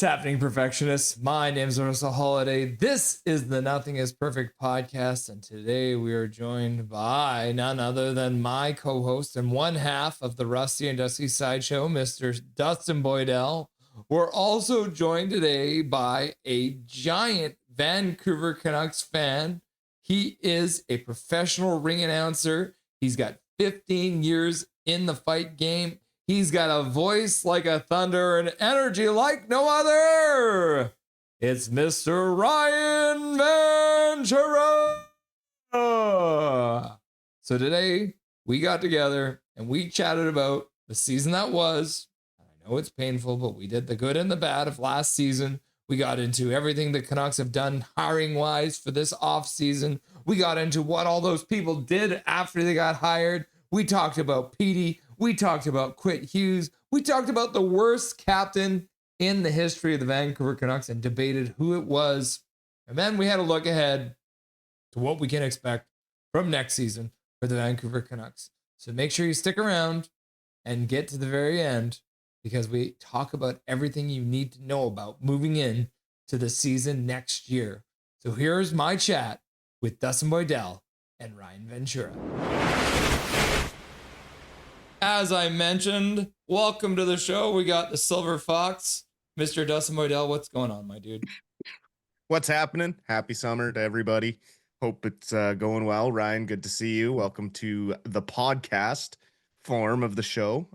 What's happening, perfectionists? My name is Russell Holiday. This is the Nothing is Perfect podcast, and today we are joined by none other than my co-host and one half of the Rusty and Dusty Sideshow, Mr. Dustin Boydell. We're also joined today by a giant Vancouver Canucks fan. He is a professional ring announcer. He's got 15 years in the fight game. He's got a voice like a thunder and energy like no other. It's Mr. Ryan Ventura. So today we got together and we chatted about the season that was. I know it's painful, but we did the good and the bad of last season. We got into everything the Canucks have done hiring-wise for this offseason. We got into what all those people did after they got hired. We talked about Petey. We talked about Quit Hughes. We talked about the worst captain in the history of the Vancouver Canucks and debated who it was. And then we had a look ahead to what we can expect from next season for the Vancouver Canucks. So make sure you stick around and get to the very end because we talk about everything you need to know about moving in to the season next year. So here's my chat with Dustin Boydell and Ryan Ventura. As I mentioned, welcome to the show. We got the Silver Fox, Mr. Dustin Boydell. What's going on, my dude? What's happening? Happy summer to everybody. Hope it's going well. Ryan, good to see you. Welcome to the podcast form of the show.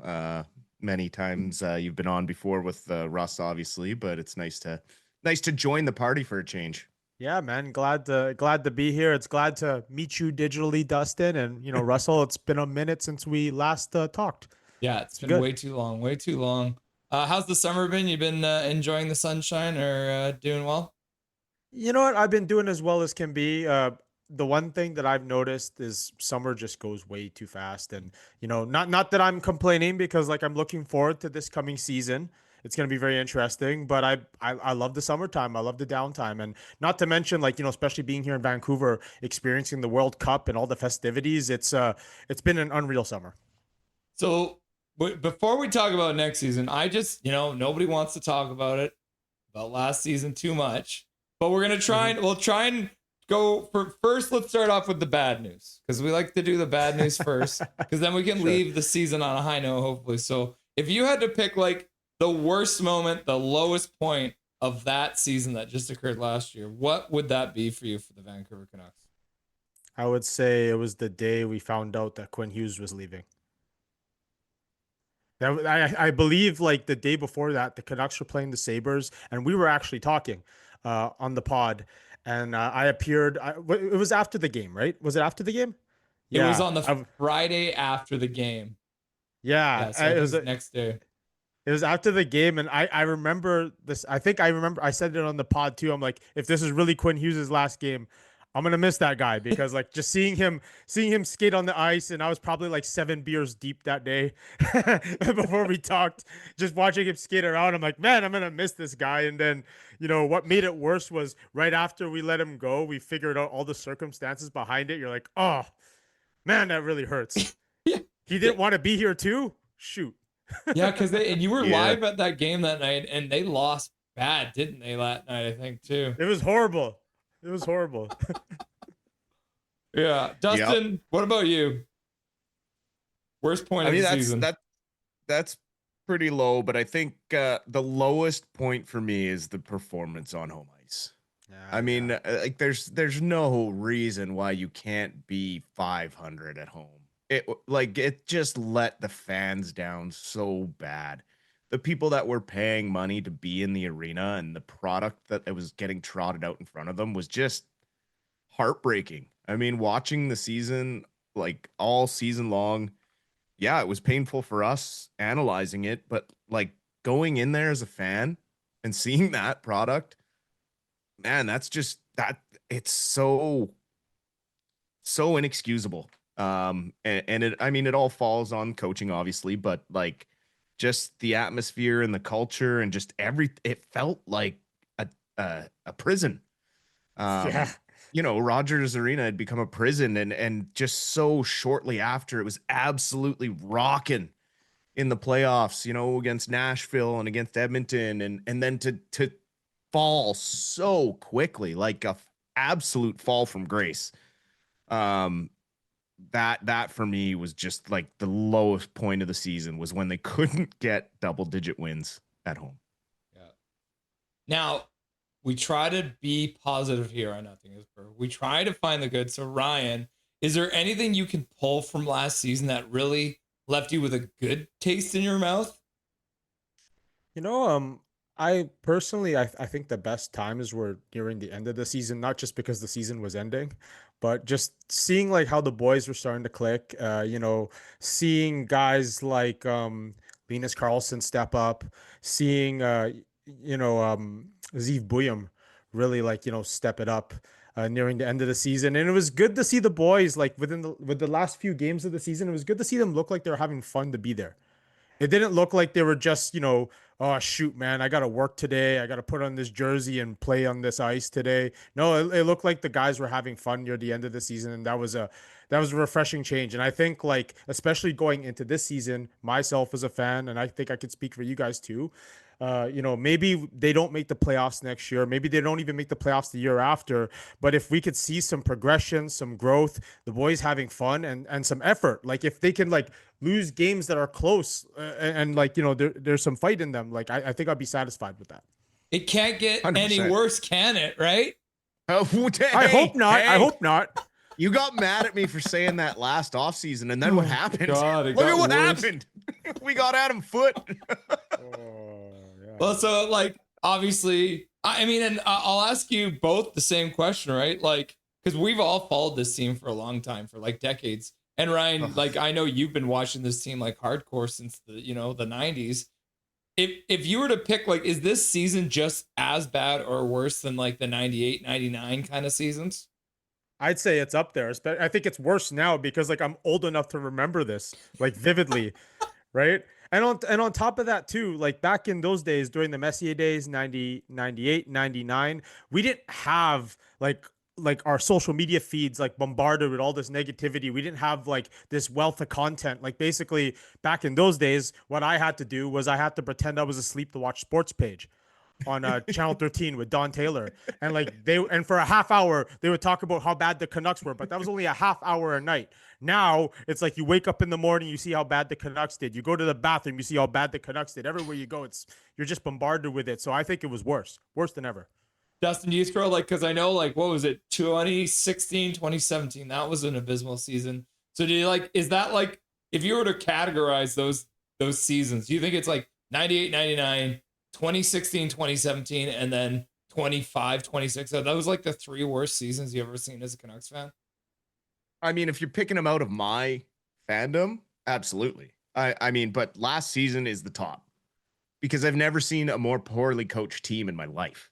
Many times you've been on before with Russ, obviously, but it's nice to join the party for a change. Yeah, man. Glad to be here. It's glad to meet you digitally, Dustin. And, Russell, it's been a minute since we last talked. Yeah, it's been way too long. How's the summer been? You been enjoying the sunshine or doing well? You know what? I've been doing as well as can be. The one thing that I've noticed is summer just goes way too fast. And, not that I'm complaining because I'm looking forward to this coming season. It's going to be very interesting, but I love the summertime. I love the downtime. And not to mention, especially being here in Vancouver, experiencing the World Cup and all the festivities, it's been an unreal summer. So before we talk about next season, I just, nobody wants to talk about last season too much, but we're going to try and we'll try and go for first. Let's start off with the bad news because we like to do the bad news first because then we can leave the season on a high note, hopefully. So if you had to pick the worst moment, the lowest point of that season that just occurred last year, what would that be for you for the Vancouver Canucks? I would say it was the day we found out that Quinn Hughes was leaving. I believe the day before that, the Canucks were playing the Sabres, and we were actually talking on the pod, and I appeared. It was after the game, right? Was it after the game? It was on the Friday after the game. Yeah, so it was the next day. It was after the game, and I remember this. I think I remember I said it on the pod too. I'm like, if this is really Quinn Hughes' last game, I'm gonna miss that guy because just seeing him skate on the ice, and I was probably 7 beers deep that day before we talked. Just watching him skate around, I'm like, man, I'm gonna miss this guy. And then what made it worse was right after we let him go, we figured out all the circumstances behind it. You're like, oh man, that really hurts. Yeah. He didn't want to be here too. Shoot. Yeah, because you were live at that game that night, and they lost bad, didn't they, that night, I think, too? It was horrible. Yeah. Dustin, What about you? Worst point of the season? That's pretty low, but I think the lowest point for me is the performance on home ice. There's no reason why you can't be 500 at home. It just let the fans down so bad. The people that were paying money to be in the arena and the product that it was getting trotted out in front of them was just heartbreaking. I mean, watching the season, all season long, yeah, it was painful for us analyzing it, but going in there as a fan and seeing that product, man, that's just it's so inexcusable. And it all falls on coaching, obviously, but just the atmosphere and the culture and just it felt like a prison. Rogers Arena had become a prison, and just so shortly after, it was absolutely rocking in the playoffs, you know, against Nashville and against Edmonton, and then to fall so quickly, like a absolute fall from grace. That for me was just like the lowest point of the season, was when they couldn't get double-digit wins at home. Yeah. Now, we try to be positive here on Nothing Is Perfect. We try to find the good. So, Ryan, is there anything you can pull from last season that really left you with a good taste in your mouth? You know, I personally, I think the best times were nearing the end of the season, not just because the season was ending, but just seeing like how the boys were starting to click. You know, seeing guys like Linus Carlson step up, seeing you know, Zeev Buyam really like, you know, step it up nearing the end of the season. And it was good to see the boys like with the last few games of the season. It was good to see them look like they were having fun to be there. It didn't look like they were just, you know, oh shoot, man, I got to work today. I got to put on this jersey and play on this ice today. No, it looked like the guys were having fun near the end of the season, and that was a refreshing change. And I think like especially going into this season, myself as a fan, and I think I could speak for you guys too. You know, maybe they don't make the playoffs next year. Maybe they don't even make the playoffs the year after. But if we could see some progression, some growth, the boys having fun and some effort, like if they can like lose games that are close and like, you know, there's some fight in them, like I think I'd be satisfied with that. It can't get 100%. any worse, can it? Right? Oh, I hope not. hey. I hope not. You got mad at me for saying that last offseason, and then what happened? God, Look at what happened. We got Adam Foote. Well, so like obviously, I mean, and I'll ask you both the same question, right? Like, because we've all followed this team for a long time, for like decades. And Ryan, like I know you've been watching this team like hardcore since the, you know, the 90s. If you were to pick, like, is this season just as bad or worse than like the 98, 99 kind of seasons? I'd say it's up there. I think it's worse now because like I'm old enough to remember this like vividly, right? And on top of that too, like back in those days during the Messier days, 90, 98, 99, we didn't have like our social media feeds like bombarded with all this negativity. We didn't have like this wealth of content. Like basically back in those days, what I had to do was I had to pretend I was asleep to watch Sports Page on Channel 13 with Don Taylor. And like and for a half hour, they would talk about how bad the Canucks were, but that was only a half hour a night. Now it's like you wake up in the morning, you see how bad the Canucks did. You go to the bathroom, you see how bad the Canucks did. Everywhere you go, you're just bombarded with it. So I think it was worse than ever. Dustin, do you scroll like, because I know like, what was it, 2016, 2017? That was an abysmal season. So do you like, is that like, if you were to categorize those seasons, do you think it's like 98, 99, 2016, 2017, and then 25, 26? So that was like the three worst seasons you ever seen as a Canucks fan? I mean, if you're picking them out of my fandom, absolutely. I mean, but last season is the top because I've never seen a more poorly coached team in my life.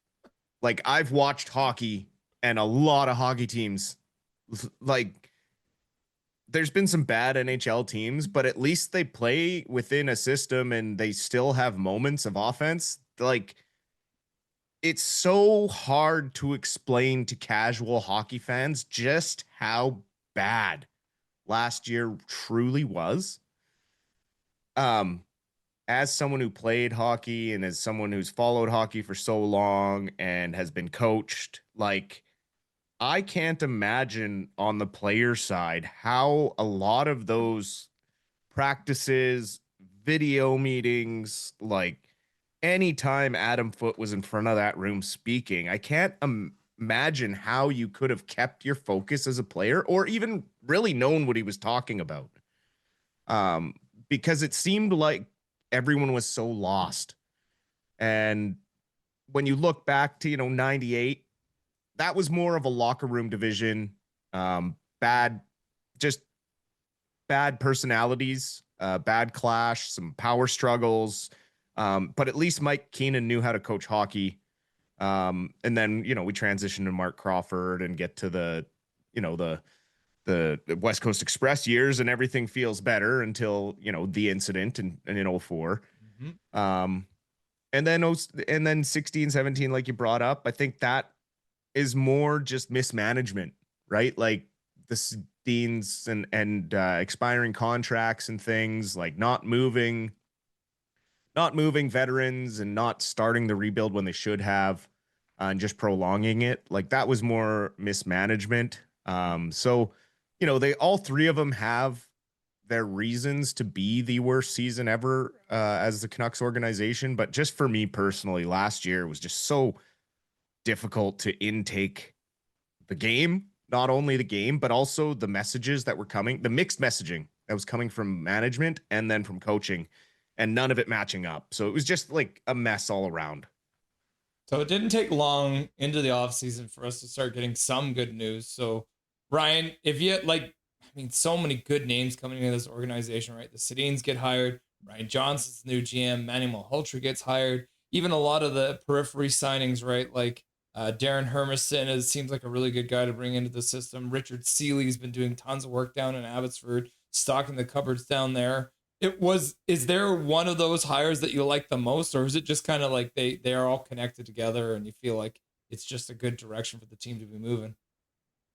Like I've watched hockey and a lot of hockey teams, like there's been some bad NHL teams, but at least they play within a system and they still have moments of offense. Like it's so hard to explain to casual hockey fans just how bad last year truly was. As someone who played hockey and as someone who's followed hockey for so long and has been coached, like I can't imagine on the player side how a lot of those practices, video meetings, like anytime Adam Foote was in front of that room speaking, I can't imagine how you could have kept your focus as a player or even really known what he was talking about. Because it seemed like everyone was so lost. And when you look back to, 98, that was more of a locker room division. Bad personalities, bad clash, some power struggles. But at least Mike Keenan knew how to coach hockey. And then, we transitioned to Mark Crawford and get to the West Coast Express years and everything feels better until, the incident in 04. Mm-hmm. And then 16, 17, like you brought up, I think that is more just mismanagement, right? Like Deans and expiring contracts and things, like not moving veterans and not starting the rebuild when they should have, and just prolonging it. Like that was more mismanagement. So, they all three of them have their reasons to be the worst season ever as the Canucks organization. But just for me personally, last year was just so difficult to intake the game, not only the game, but also the messages that were coming, the mixed messaging that was coming from management and then from coaching, and none of it matching up. So it was just like a mess all around. So it didn't take long into the offseason for us to start getting some good news. So Ryan, if you so many good names coming into this organization, right? The Sedins get hired, Ryan Johnson's the new GM, Manny Malhotra gets hired, even a lot of the periphery signings, right? Like Darren Hermison seems like a really good guy to bring into the system. Richard Seeley's been doing tons of work down in Abbotsford, stocking the cupboards down there. Is there one of those hires that you like the most, or is it just kind of like they are all connected together and you feel like it's just a good direction for the team to be moving?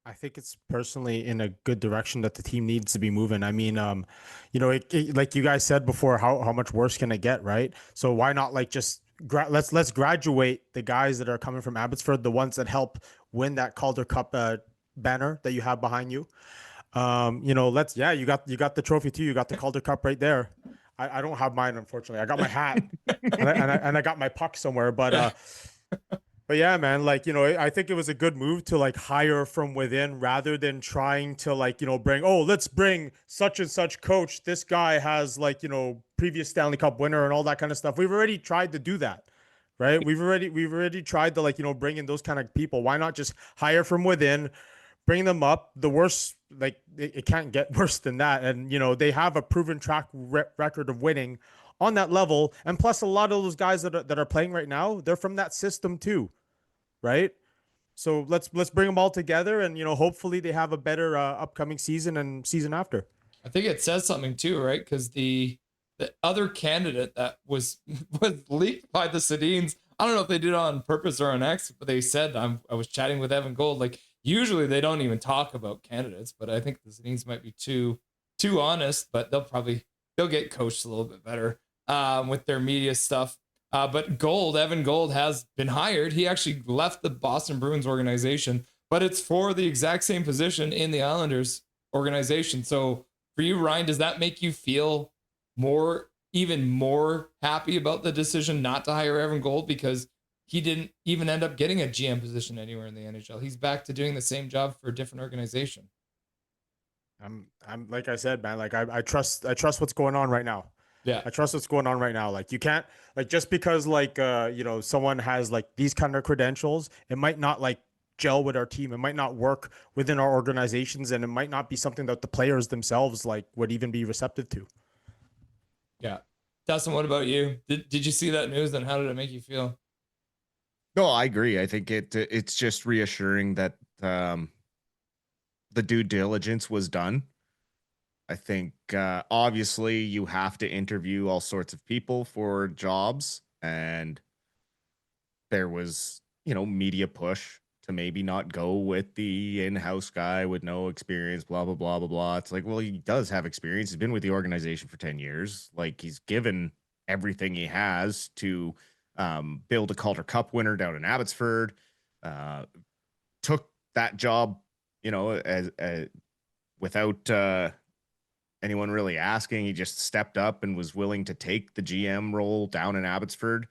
I think it's personally in a good direction that the team needs to be moving. I mean, like you guys said before, how much worse can it get, right? So why not just let's graduate the guys that are coming from Abbotsford, the ones that help win that Calder Cup banner that you have behind you. You got the trophy too. You got the Calder Cup right there. I don't have mine, unfortunately. I got my hat and I got my puck somewhere, but yeah, man, I think it was a good move to hire from within rather than trying to let's bring such and such coach. This guy has previous Stanley Cup winner and all that kind of stuff. We've already tried to do that, right? We've already tried to bring in those kind of people. Why not just hire from within, bring them up? The worst, it can't get worse than that. And they have a proven track record of winning on that level. And plus, a lot of those guys that are playing right now, they're from that system too. Right. So let's bring them all together and, hopefully they have a better upcoming season and season after. I think it says something too, right? Because the other candidate that was leaked by the Sedins, I don't know if they did it on purpose or on X, but they said, I was chatting with Evan Gold. Like usually they don't even talk about candidates, but I think the Sedins might be too honest, but they'll get coached a little bit better with their media stuff. But Evan Gold has been hired. He actually left the Boston Bruins organization, but it's for the exact same position in the Islanders organization. So for you, Ryan, does that make you feel even more happy about the decision not to hire Evan Gold, because he didn't even end up getting a GM position anywhere in the NHL? He's back to doing the same job for a different organization. I'm like I said, man, I trust what's going on right now. Yeah, I trust what's going on right now. You can't just because someone has these kind of credentials, it might not gel with our team. It might not work within our organizations, and it might not be something that the players themselves would even be receptive to. Yeah. Dustin, what about you? Did you see that news, and how did it make you feel? No, I agree. I think it's just reassuring that the due diligence was done. I think obviously you have to interview all sorts of people for jobs, and there was, media push to maybe not go with the in-house guy with no experience, blah, blah, blah, blah, blah. It's like, well, he does have experience. He's been with the organization for 10 years. He's given everything he has to build a Calder Cup winner down in Abbotsford, took that job, as without anyone really asking. He just stepped up and was willing to take the GM role down in Abbotsford.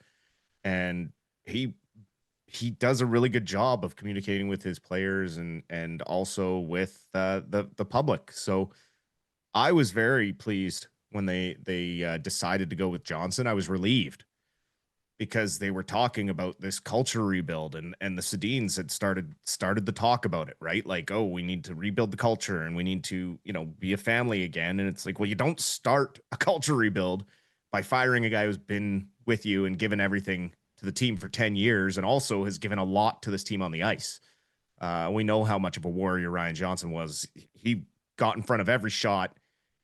And he does a really good job of communicating with his players and also with the public. So I was very pleased when they decided to go with Johnson. I was relieved, because they were talking about this culture rebuild, and the Sedins had started the talk about it, right? Oh, we need to rebuild the culture and we need to, be a family again. And it's like, well, you don't start a culture rebuild by firing a guy who's been with you and given everything to the team for 10 years and also has given a lot to this team on the ice. We know how much of a warrior Ryan Johnson was. He got in front of every shot,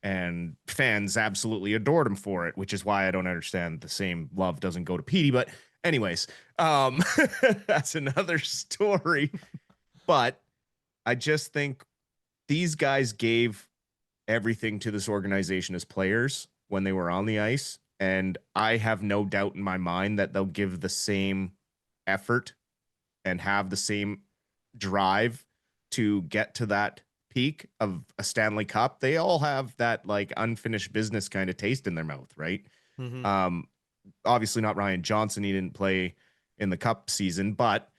and fans absolutely adored him for it, which is why I don't understand the same love doesn't go to Petey. But anyways, that's another story. But I just think these guys gave everything to this organization as players when they were on the ice. And I have no doubt in my mind that they'll give the same effort and have the same drive to get to that peak of a Stanley Cup. They all have that like unfinished business kind of taste in their mouth, right? Mm-hmm. Obviously not Ryan Johnson. He didn't play in the Cup season, but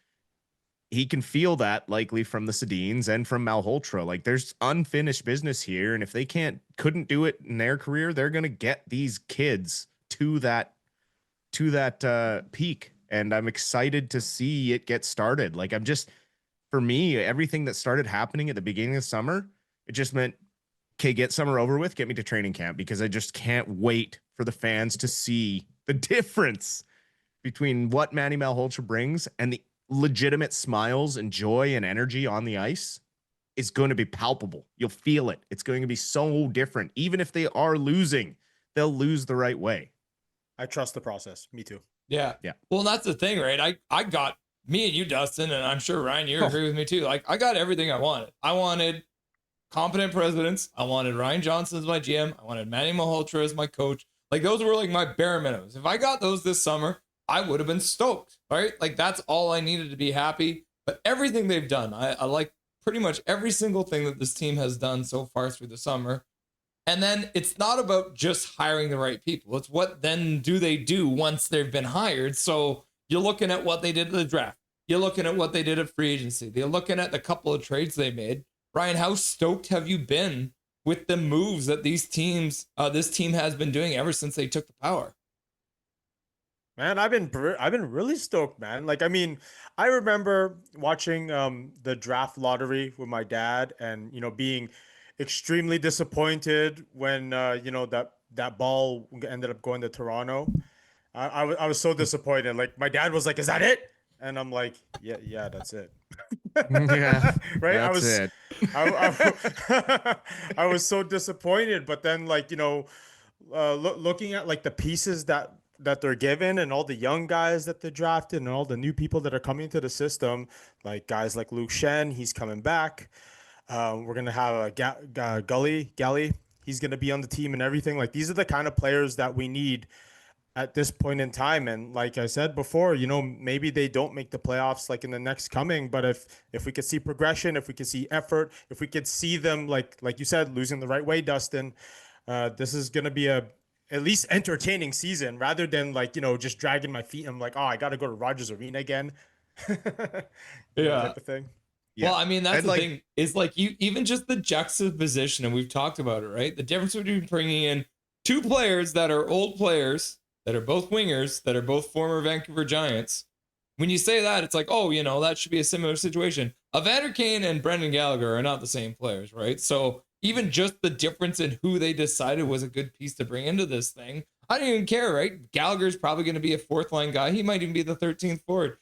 he can feel that likely from the Sedins and from Malhotra. Like there's unfinished business here. And if they couldn't do it in their career, they're going to get these kids to that peak. And I'm excited to see it get started. Like for me, everything that started happening at the beginning of summer, it just meant, okay, get summer over with, get me to training camp, because I just can't wait for the fans to see the difference between what Manny Malhotra brings and the legitimate smiles and joy and energy on the ice is going to be palpable. You'll feel it. It's going to be so different. Even if they are losing, they'll lose the right way. I trust the process. Me too. Yeah. Well, and that's the thing, right? I got me and you, Dustin, and I'm sure Ryan, you agree with me too. Like I got everything I wanted. I wanted competent presidents. I wanted Ryan Johnson as my GM. I wanted Manny Malhotra as my coach. Like those were like my bare minimums. If I got those this summer, I would have been stoked, right? Like that's all I needed to be happy. But everything they've done, I like pretty much every single thing that this team has done so far through the summer. And then it's not about just hiring the right people. It's what then do they do once they've been hired. So you're looking at what they did at the draft. You're looking at what they did at free agency. They're looking at the couple of trades they made. Ryan, how stoked have you been with the moves that this team has been doing ever since they took the power? Man, I've been really stoked, man. Like, I mean, I remember watching the draft lottery with my dad, and being extremely disappointed when that ball ended up going to Toronto. I was so disappointed. Like, my dad was like, "Is that it?" And I'm like, "Yeah, that's it." Yeah, right. That's it. I was so disappointed, but then looking at like the pieces that they're given and all the young guys that they drafted and all the new people that are coming to the system, like guys like Luke Shen, he's coming back. We're going to have a Gully. He's going to be on the team and everything. Like these are the kind of players that we need at this point in time. And like I said before, maybe they don't make the playoffs like in the next coming, but if we could see progression, if we could see effort, if we could see them, like you said, losing the right way, Dustin, this is going to be at least entertaining season rather than just dragging my feet. I'm like, oh, I got to go to Rogers Arena again. Yeah. Type of thing. Yeah. Well, I mean, that's the thing is like you, even just the juxtaposition, and we've talked about it, right? The difference between bringing in two players that are old players, that are both wingers, that are both former Vancouver Giants. When you say that, it's like, oh, that should be a similar situation. Evander Kane and Brendan Gallagher are not the same players, right? So even just the difference in who they decided was a good piece to bring into this thing, I don't even care, right? Gallagher's probably going to be a fourth line guy. He might even be the 13th forward.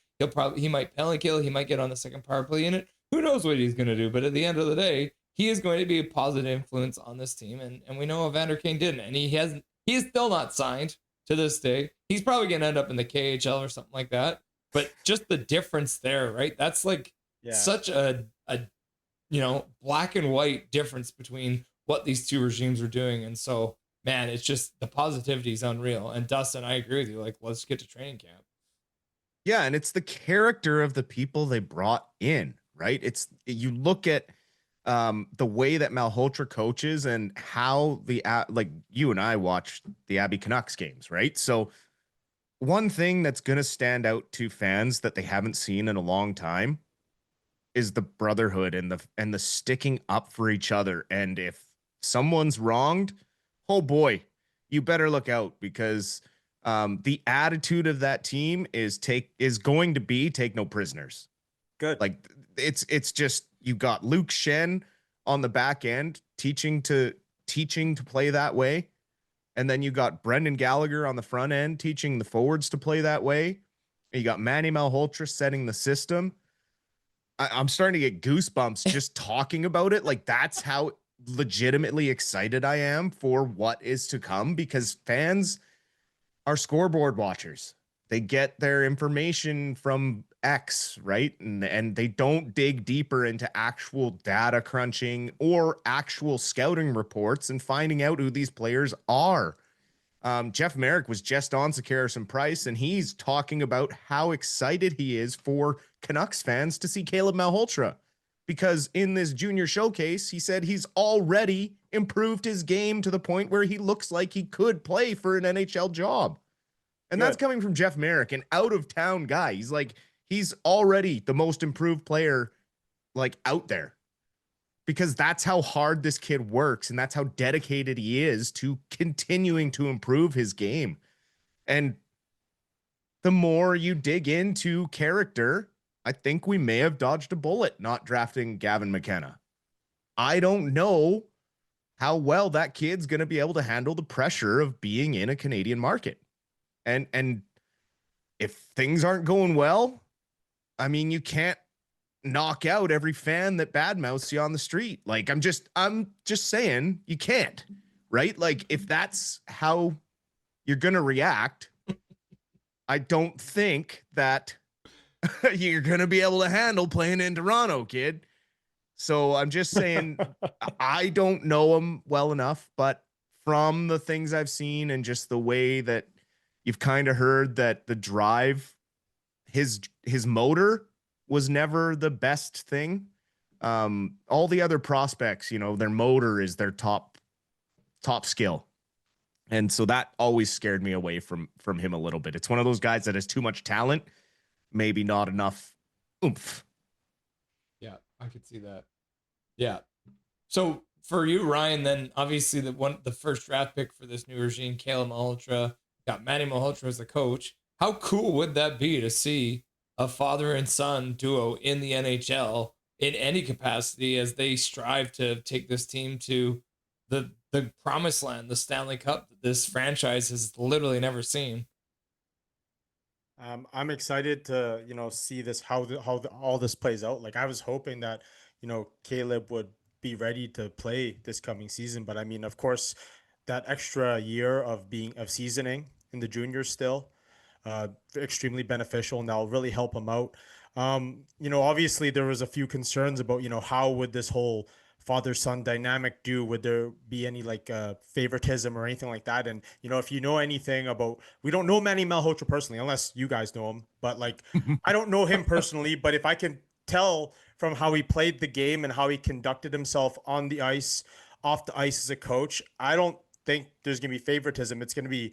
He might penalty kill. He might get on the second power play unit. Who knows what he's going to do? But at the end of the day, he is going to be a positive influence on this team. And we know Evander Kane didn't. And he is still not signed to this day. He's probably going to end up in the KHL or something like that. But just the difference there, right? That's like such a black and white difference between what these two regimes are doing. And so, man, it's just the positivity is unreal. And Dustin, I agree with you. Like, let's get to training camp. Yeah, and it's the character of the people they brought in, right? You look at the way that Malhotra coaches and how like you and I watched the Abbey Canucks games, right? So one thing that's going to stand out to fans that they haven't seen in a long time is the brotherhood and the sticking up for each other. And if someone's wronged, oh boy, you better look out, because the attitude of that team is going to be take no prisoners. Good. Like it's just, you got Luke Shen on the back end teaching to play that way. And then you got Brendan Gallagher on the front end teaching the forwards to play that way. And you got Manny Malhotra setting the system. I'm starting to get goosebumps just talking about it. Like that's how legitimately excited I am for what is to come, because fans are scoreboard watchers. They get their information from X, right? And they don't dig deeper into actual data crunching or actual scouting reports and finding out who these players are. Jeff Merrick was just on Harrison Price, and he's talking about how excited he is for Canucks fans to see Caleb Malhotra, because in this junior showcase, he said he's already improved his game to the point where he looks like he could play for an NHL job. And that's coming from Jeff Merrick, an out-of-town guy. He's already the most improved player, like, out there, because that's how hard this kid works, and that's how dedicated he is to continuing to improve his game. And the more you dig into character, I think we may have dodged a bullet not drafting Gavin McKenna. I don't know how well that kid's going to be able to handle the pressure of being in a Canadian market. And if things aren't going well, I mean, you can't knock out every fan that badmouths you on the street. Like, I'm just saying, you can't, right? Like, if that's how you're going to react, I don't think that you're going to be able to handle playing in Toronto, kid. So I'm just saying, I don't know him well enough, but from the things I've seen and just the way that you've kind of heard that the drive, his motor was never the best thing. All the other prospects, their motor is their top skill. And so that always scared me away from him a little bit. It's one of those guys that has too much talent, maybe not enough oomph. Yeah, I could see that. Yeah. So for you, Ryan, then obviously the first draft pick for this new regime, Caleb Malhotra, got Manny Malhotra as the coach. How cool would that be to see a father and son duo in the NHL in any capacity as they strive to take this team to the promised land, the Stanley Cup that this franchise has literally never seen? I'm excited to, see this, how all this plays out. Like, I was hoping that, Caleb would be ready to play this coming season. But I mean, of course, that extra year of seasoning in the juniors still, extremely beneficial, and that'll really help him out. Obviously there was a few concerns about, how would this whole father-son dynamic do? Would there be any favoritism or anything like that? And, if you know anything about, we don't know Manny Malhotra personally, unless you guys know him, but I don't know him personally, but if I can tell from how he played the game and how he conducted himself on the ice, off the ice as a coach, I don't think there's going to be favoritism. It's going to be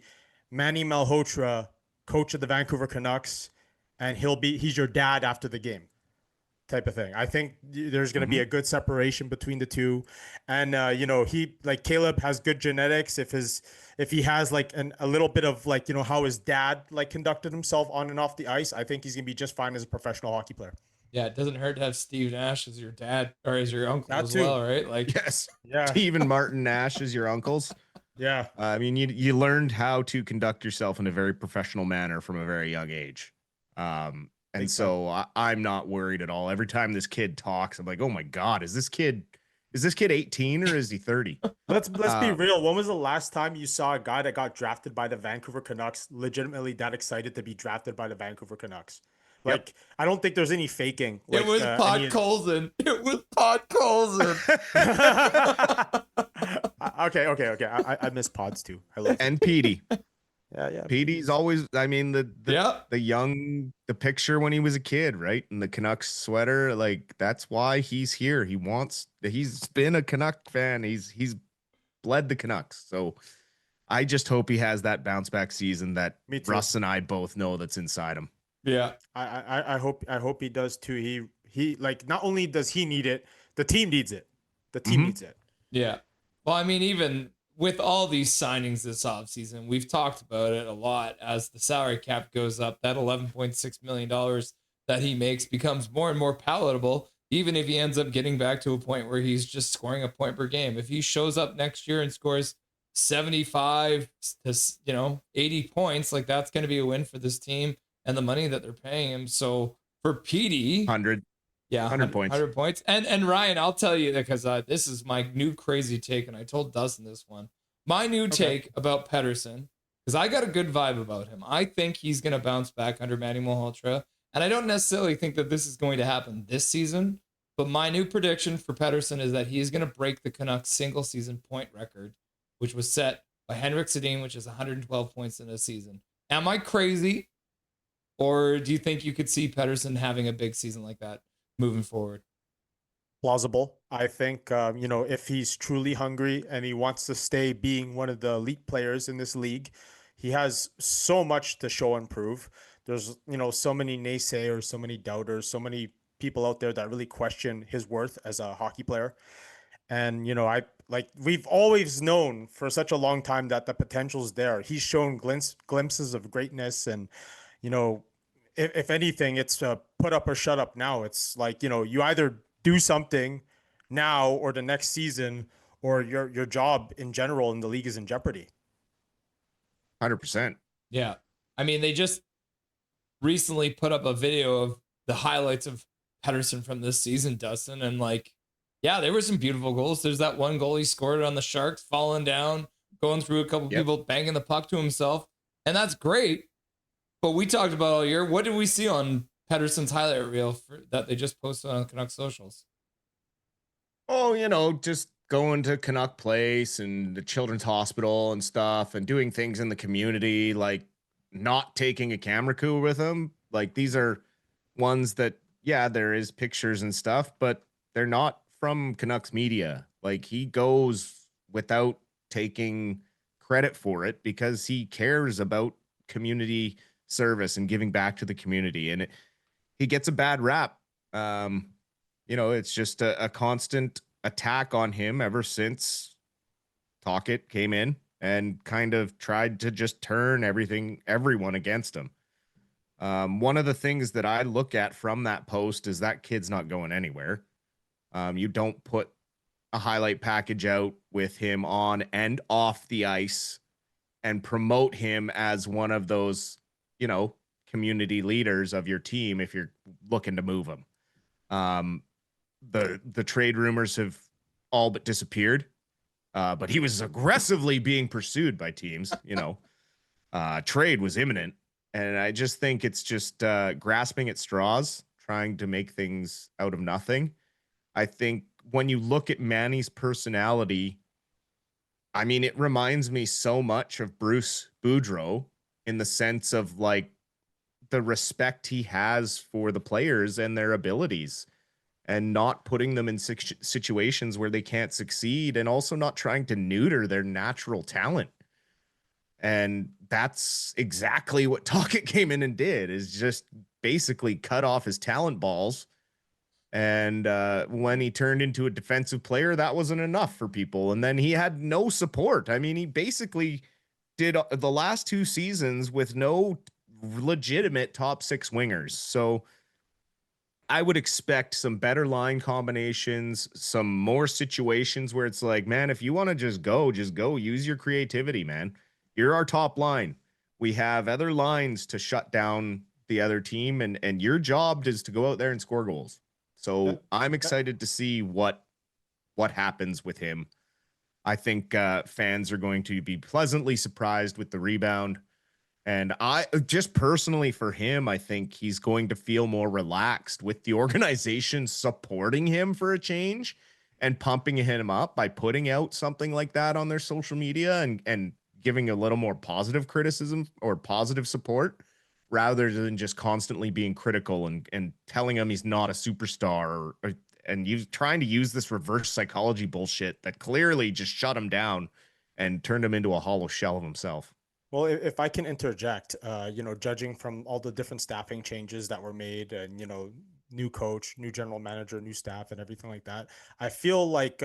Manny Malhotra, coach of the Vancouver Canucks, and he's your dad after the game type of thing. I think there's going to be a good separation between the two. And, Caleb has good genetics. If he has a little bit of how his dad conducted himself on and off the ice, I think he's going to be just fine as a professional hockey player. Yeah, it doesn't hurt to have Steve Nash as your dad or as your uncle as well, right? Yes. Yeah. Steve and Martin Nash as your uncles. Yeah. I mean, you learned how to conduct yourself in a very professional manner from a very young age. And so I'm not worried at all. Every time this kid talks, I'm like, oh my God, is this kid 18 or is he 30? Let's be real. When was the last time you saw a guy that got drafted by the Vancouver Canucks legitimately that excited to be drafted by the Vancouver Canucks? I don't think there's any faking. It was Podkolzin. It was Podkolzin. Okay. I miss Pods too. I love and Petey. Yeah. Petey's always, I mean, the picture when he was a kid, right? And the Canucks sweater, that's why he's here. He's been a Canuck fan. He's bled the Canucks. So I just hope he has that bounce back season that Russ and I both know that's inside him. Yeah. I hope he does too. He not only does he need it, the team needs it. The team needs it. Yeah. Well, I mean, even with all these signings this offseason, we've talked about it a lot. As the salary cap goes up, that $11.6 million that he makes becomes more and more palatable, even if he ends up getting back to a point where he's just scoring a point per game. If he shows up next year and scores 75 to 80 points, that's going to be a win for this team and the money that they're paying him. So for Petey, 100 points. 100 points. And Ryan, I'll tell you, because this is my new crazy take, and I told Dustin this one. My new take about Pettersson because I got a good vibe about him. I think he's going to bounce back under Manny Malhotra. And I don't necessarily think that this is going to happen this season, but my new prediction for Pettersson is that he is going to break the Canucks single season point record, which was set by Henrik Sedin, which is 112 points in a season. Am I crazy? Or do you think you could see Pettersson having a big season like that moving forward? Plausible. I think, if he's truly hungry and he wants to stay being one of the elite players in this league, he has so much to show and prove. There's, so many naysayers, so many doubters, so many people out there that really question his worth as a hockey player. And, we've always known for such a long time that the potential's there. He's shown glimpses of greatness. And, if anything, it's put up or shut up now. It's like, you either do something now or the next season, or your job in general in the league is in jeopardy. 100%. Yeah. I mean, they just recently put up a video of the highlights of Pettersson from this season, Dustin. And yeah, there were some beautiful goals. There's that one goal he scored on the Sharks, falling down, going through a couple people, banging the puck to himself. And that's great. But we talked about all year. What did we see on Pettersson's highlight reel that they just posted on Canucks socials? Oh, just going to Canuck Place and the Children's Hospital and stuff and doing things in the community, like not taking a camera crew with him. Like, these are ones that, yeah, there is pictures and stuff, but they're not from Canucks media. Like, he goes without taking credit for it because he cares about community service and giving back to the community. And he gets a bad rap. It's just a constant attack on him ever since Talkin came in and kind of tried to just turn everyone against him. One of the things that I look at from that post is that kid's not going anywhere. You don't put a highlight package out with him on and off the ice and promote him as one of those, community leaders of your team if you're looking to move him. The trade rumors have all but disappeared, but he was aggressively being pursued by teams. Trade was imminent, and I just think it's just grasping at straws, trying to make things out of nothing. I think when you look at Manny's personality, I mean, it reminds me so much of Bruce Boudreau in the sense of the respect he has for the players and their abilities and not putting them in situations where they can't succeed, and also not trying to neuter their natural talent. And that's exactly what Talkin came in and did, is just basically cut off his talent balls. And when he turned into a defensive player, that wasn't enough for people. And then he had no support. I mean, he basically did the last 2 seasons with no legitimate top 6 wingers. So I would expect some better line combinations, some more situations where it's like, man, if you want to just go, use your creativity, man. You're our top line. We have other lines to shut down the other team, and your job is to go out there and score goals. So I'm excited to see what happens with him. I think fans are going to be pleasantly surprised with the rebound. And I just personally for him, I think he's going to feel more relaxed with the organization supporting him for a change and pumping him up by putting out something like that on their social media and giving a little more positive criticism or positive support rather than just constantly being critical and telling him he's not a superstar and trying to use this reverse psychology bullshit that clearly just shut him down and turned him into a hollow shell of himself. Well, if I can interject, judging from all the different staffing changes that were made and, new coach, new general manager, new staff and everything like that, I feel like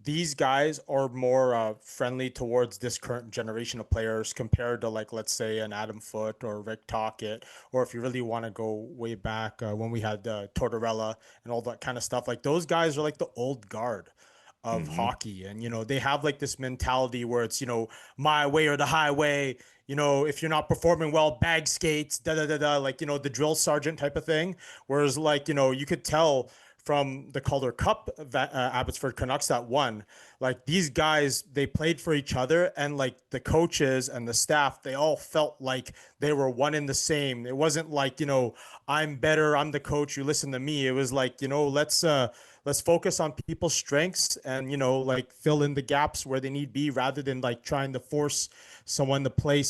these guys are more friendly towards this current generation of players compared to let's say an Adam Foote or Rick Tocchet, or if you really want to go way back when we had Tortorella and all that kind of stuff. Like, those guys are like the old guard of hockey. And, they have this mentality where it's, my way or the highway, if you're not performing well, bag skates, the drill sergeant type of thing. Whereas you could tell from the Calder Cup, Abbotsford Canucks that won. Like these guys, they played for each other, and like the coaches and the staff, they all felt like they were one and the same. It wasn't like, I'm better, I'm the coach, you listen to me. It was like, let's focus on people's strengths and, like fill in the gaps where they need be, rather than like trying to force someone to play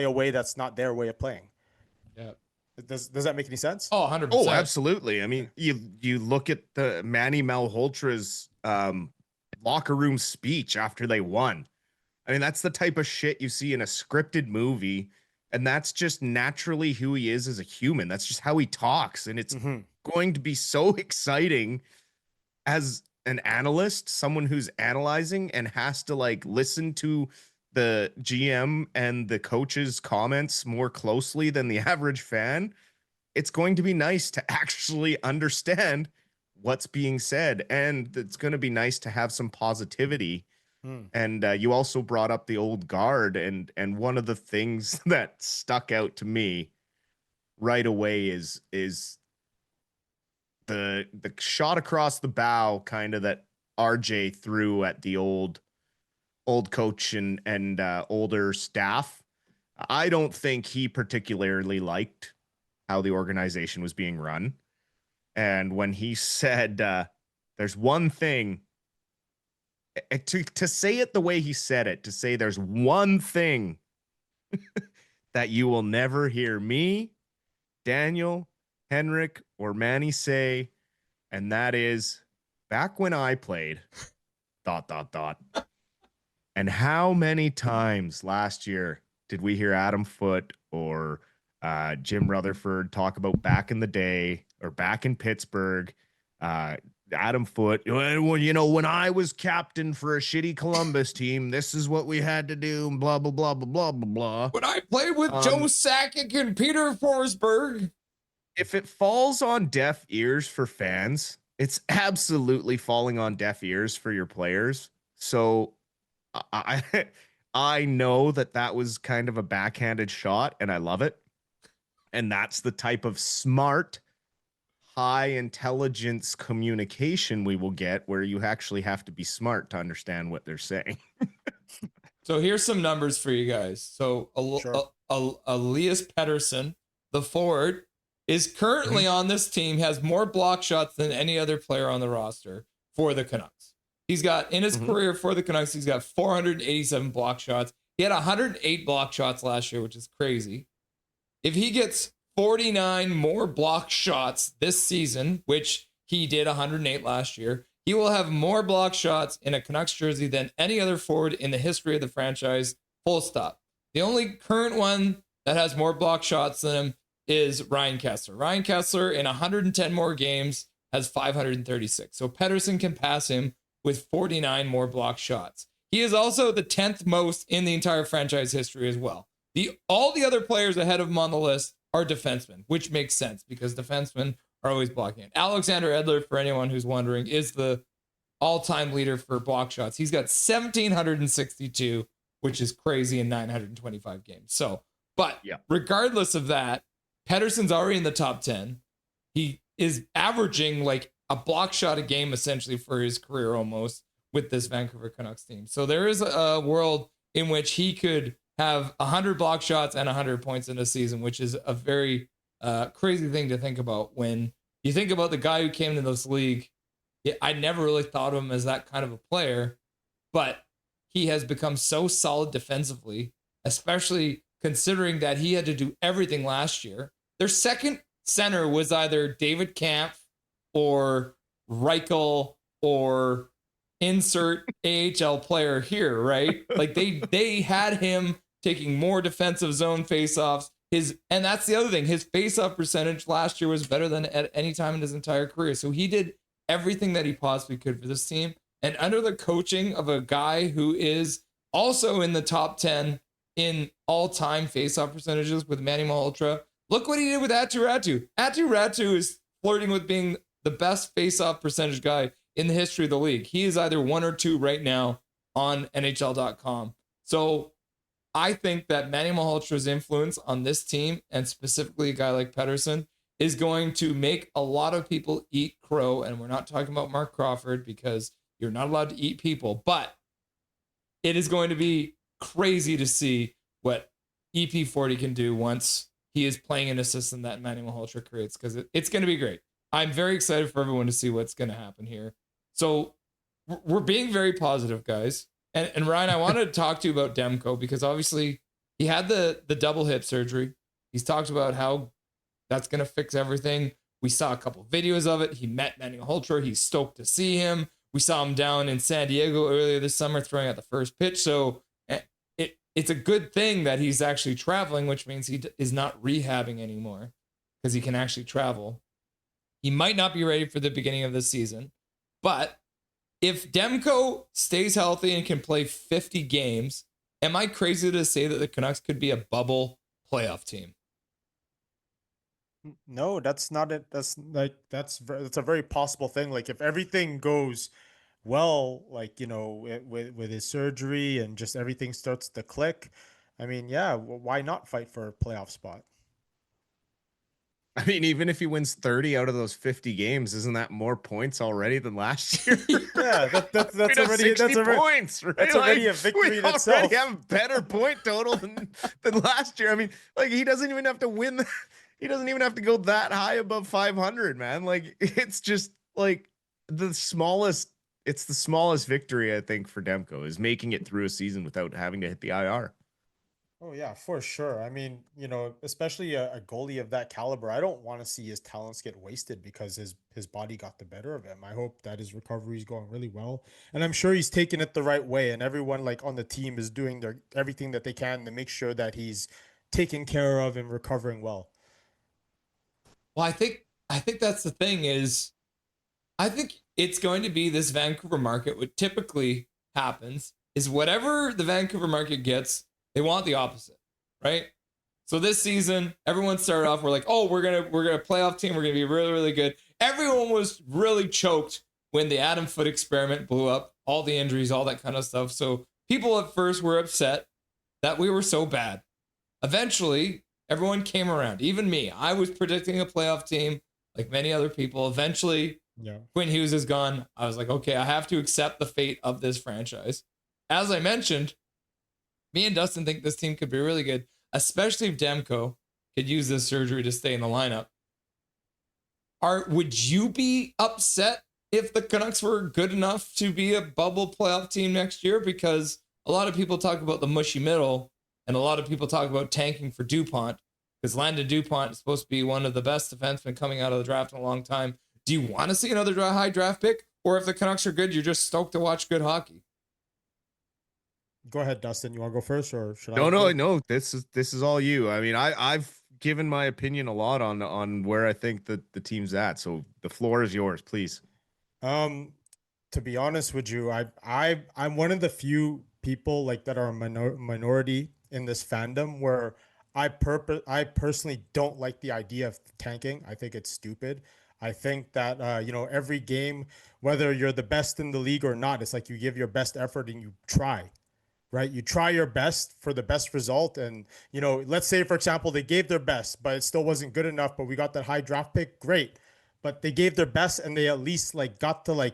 a way that's not their way of playing. Yeah. Does that make any sense? Oh, 100%. Oh, absolutely. I mean, you look at the Manny Malholtra's locker room speech after they won. I mean, that's the type of shit you see in a scripted movie, and that's just naturally who he is as a human. That's just how he talks, and it's going to be so exciting as an analyst, someone who's analyzing and has to like listen to the GM and the coach's comments more closely than the average fan. It's going to be nice to actually understand what's being said, and it's going to be nice to have some positivity. And you also brought up the old guard, and one of the things that stuck out to me right away is the shot across the bow kind of that RJ threw at the old coach and older staff. I don't think he particularly liked how the organization was being run. And when he said, there's one thing, to say it the way he said it, to say there's one thing that you will never hear me, Daniel, Henrik, or Manny say, and that is, back when I played, ... And how many times last year did we hear Adam Foote or Jim Rutherford talk about back in the day or back in Pittsburgh? Adam Foote, when I was captain for a shitty Columbus team, this is what we had to do, and blah, blah, blah, blah, blah, blah, blah. When I played with Joe Sakic and Peter Forsberg. If it falls on deaf ears for fans, it's absolutely falling on deaf ears for your players. So I know that was kind of a backhanded shot, and I love it. And that's the type of smart, high intelligence communication we will get, where you actually have to be smart to understand what they're saying. So here's some numbers for you guys. So Elias Pettersson, the forward, is currently on this team, has more block shots than any other player on the roster for the Canucks. He's got, in his career for the Canucks, he's got 487 block shots. He had 108 block shots last year, which is crazy. If he gets 49 more block shots this season, which he did 108 last year, he will have more block shots in a Canucks jersey than any other forward in the history of the franchise, full stop. The only current one that has more block shots than him is Ryan Kesler. Ryan Kesler, in 110 more games, has 536. So Pettersson can pass him with 49 more block shots. He is also the 10th most in the entire franchise history as well. All the other players ahead of him on the list are defensemen, which makes sense because defensemen are always blocking it. Alexander Edler, for anyone who's wondering, is the all-time leader for block shots. He's got 1,762, which is crazy, in 925 games. So, but regardless of that, Pettersson's already in the top 10. He is averaging like a block shot a game essentially for his career almost with this Vancouver Canucks team. So there is a world in which he could have 100 block shots and 100 points in a season, which is a very crazy thing to think about. When you think about the guy who came into this league, I never really thought of him as that kind of a player, but he has become so solid defensively, especially considering that he had to do everything last year. Their second center was either David Kampf or Reichel or insert AHL player here, right? Like they had him taking more defensive zone faceoffs. And that's the other thing. His faceoff percentage last year was better than at any time in his entire career. So he did everything that he possibly could for this team. And under the coaching of a guy who is also in the top 10 in all-time faceoff percentages with Manny Malhotra, look what he did with Aatu Räty. Aatu Räty is flirting with being the best faceoff percentage guy in the history of the league. He is either 1 or 2 right now on NHL.com. So I think that Manny Malhotra's influence on this team, and specifically a guy like Pettersson, is going to make a lot of people eat crow. And we're not talking about Mark Crawford because you're not allowed to eat people, but it is going to be crazy to see what EP40 can do once he is playing in a system that Manny Malhotra creates, because it's going to be great. I'm very excited for everyone to see what's going to happen here. So we're being very positive, guys. And Ryan, I wanted to talk to you about Demko, because obviously he had the double hip surgery. He's talked about how that's going to fix everything. We saw a couple videos of it. He met Manny Malhotra. He's stoked to see him. We saw him down in San Diego earlier this summer throwing out the first pitch. So it's a good thing that he's actually traveling, which means he is not rehabbing anymore because he can actually travel. He might not be ready for the beginning of the season, but if Demko stays healthy and can play 50 games, am I crazy to say that the Canucks could be a bubble playoff team? No, that's not it. That's a very possible thing. Like if everything goes well, like, with his surgery and just everything starts to click, I mean, yeah, why not fight for a playoff spot? I mean, even if he wins 30 out of those 50 games, isn't that more points already than last year? Yeah, that's already 60 points, right? That's already a victory in itself. We already have a better point total than last year. I mean, like, he doesn't even have to win. He doesn't even have to go that high above 500, man. Like, it's just like the smallest victory, I think, for Demko is making it through a season without having to hit the IR. Oh yeah, for sure. I mean, especially a goalie of that caliber, I don't want to see his talents get wasted because his body got the better of him. I hope that his recovery is going really well, and I'm sure he's taking it the right way. And everyone like on the team is doing everything that they can to make sure that he's taken care of and recovering well. Well, I think that's the thing is, I think it's going to be this Vancouver market. What typically happens is whatever the Vancouver market gets, they want the opposite, right? So this season, everyone started off, we're like, oh, we're gonna playoff team, we're gonna be really, really good. Everyone was really choked when the Adam Foote experiment blew up, all the injuries, all that kind of stuff. So people at first were upset that we were so bad. Eventually, everyone came around, even me. I was predicting a playoff team like many other people. Eventually, Quinn Hughes is gone. I was like, okay, I have to accept the fate of this franchise. As I mentioned, me and Dustin think this team could be really good, especially if Demko could use this surgery to stay in the lineup. Would you be upset if the Canucks were good enough to be a bubble playoff team next year? Because a lot of people talk about the mushy middle, and a lot of people talk about tanking for DuPont, because Landon DuPont is supposed to be one of the best defensemen coming out of the draft in a long time. Do you want to see another high draft pick? Or if the Canucks are good, you're just stoked to watch good hockey? Go ahead, Dustin. You want to go first, or should I? No. This is all you. I mean, I've given my opinion a lot on where I think that the team's at. So the floor is yours, please. To be honest with you, I'm one of the few people like that are a minority in this fandom where I personally don't like the idea of tanking. I think it's stupid. I think that every game, whether you're the best in the league or not, it's like you give your best effort and you try. Right? You try your best for the best result. And, let's say, for example, they gave their best, but it still wasn't good enough, but we got that high draft pick. Great. But they gave their best and they at least got to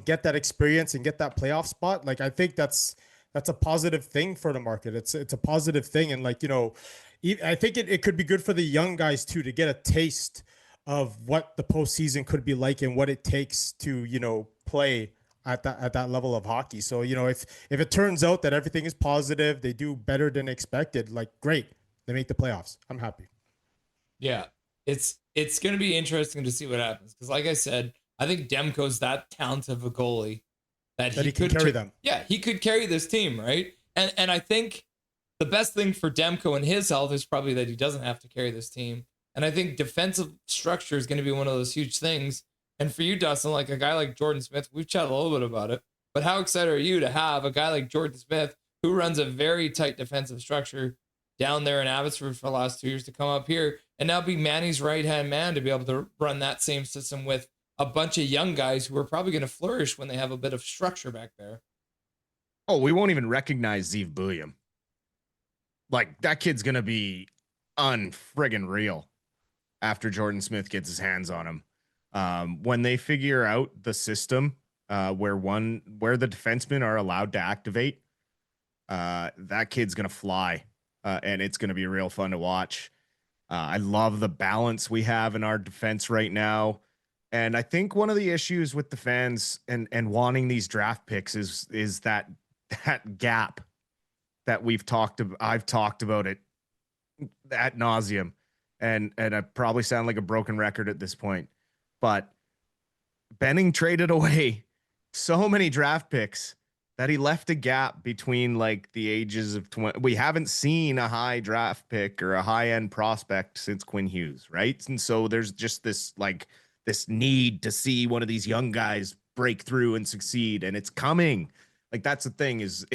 get that experience and get that playoff spot. Like, I think that's a positive thing for the market. It's a positive thing. And I think it could be good for the young guys too, to get a taste of what the postseason could be like and what it takes to, play at that level of hockey. So, if it turns out that everything is positive, they do better than expected, great, they make the playoffs, I'm happy. Yeah, it's going to be interesting to see what happens. Because like I said, I think Demko's that talented of a goalie that he could carry them. Yeah, he could carry this team, right? And I think the best thing for Demko and his health is probably that he doesn't have to carry this team. And I think defensive structure is going to be one of those huge things. And for you, Dustin, like a guy like Jordan Smith, we've chatted a little bit about it, but how excited are you to have a guy like Jordan Smith who runs a very tight defensive structure down there in Abbotsford for the last 2 years to come up here and now be Manny's right-hand man to be able to run that same system with a bunch of young guys who are probably going to flourish when they have a bit of structure back there. Oh, we won't even recognize Zeev Buium. Like, that kid's going to be unfriggin' real. after Jordan Smith gets his hands on him. When they figure out the system where the defensemen are allowed to activate, that kid's gonna fly, and it's gonna be real fun to watch. I love the balance we have in our defense right now. And I think one of the issues with the fans and wanting these draft picks is that gap that I've talked about it ad nauseum. And I probably sound like a broken record at this point, but Benning traded away so many draft picks that he left a gap between like the ages of 20. We haven't seen a high draft pick or a high end prospect since Quinn Hughes, right? And so there's just this need to see one of these young guys break through and succeed, and it's coming. Like, that's the thing is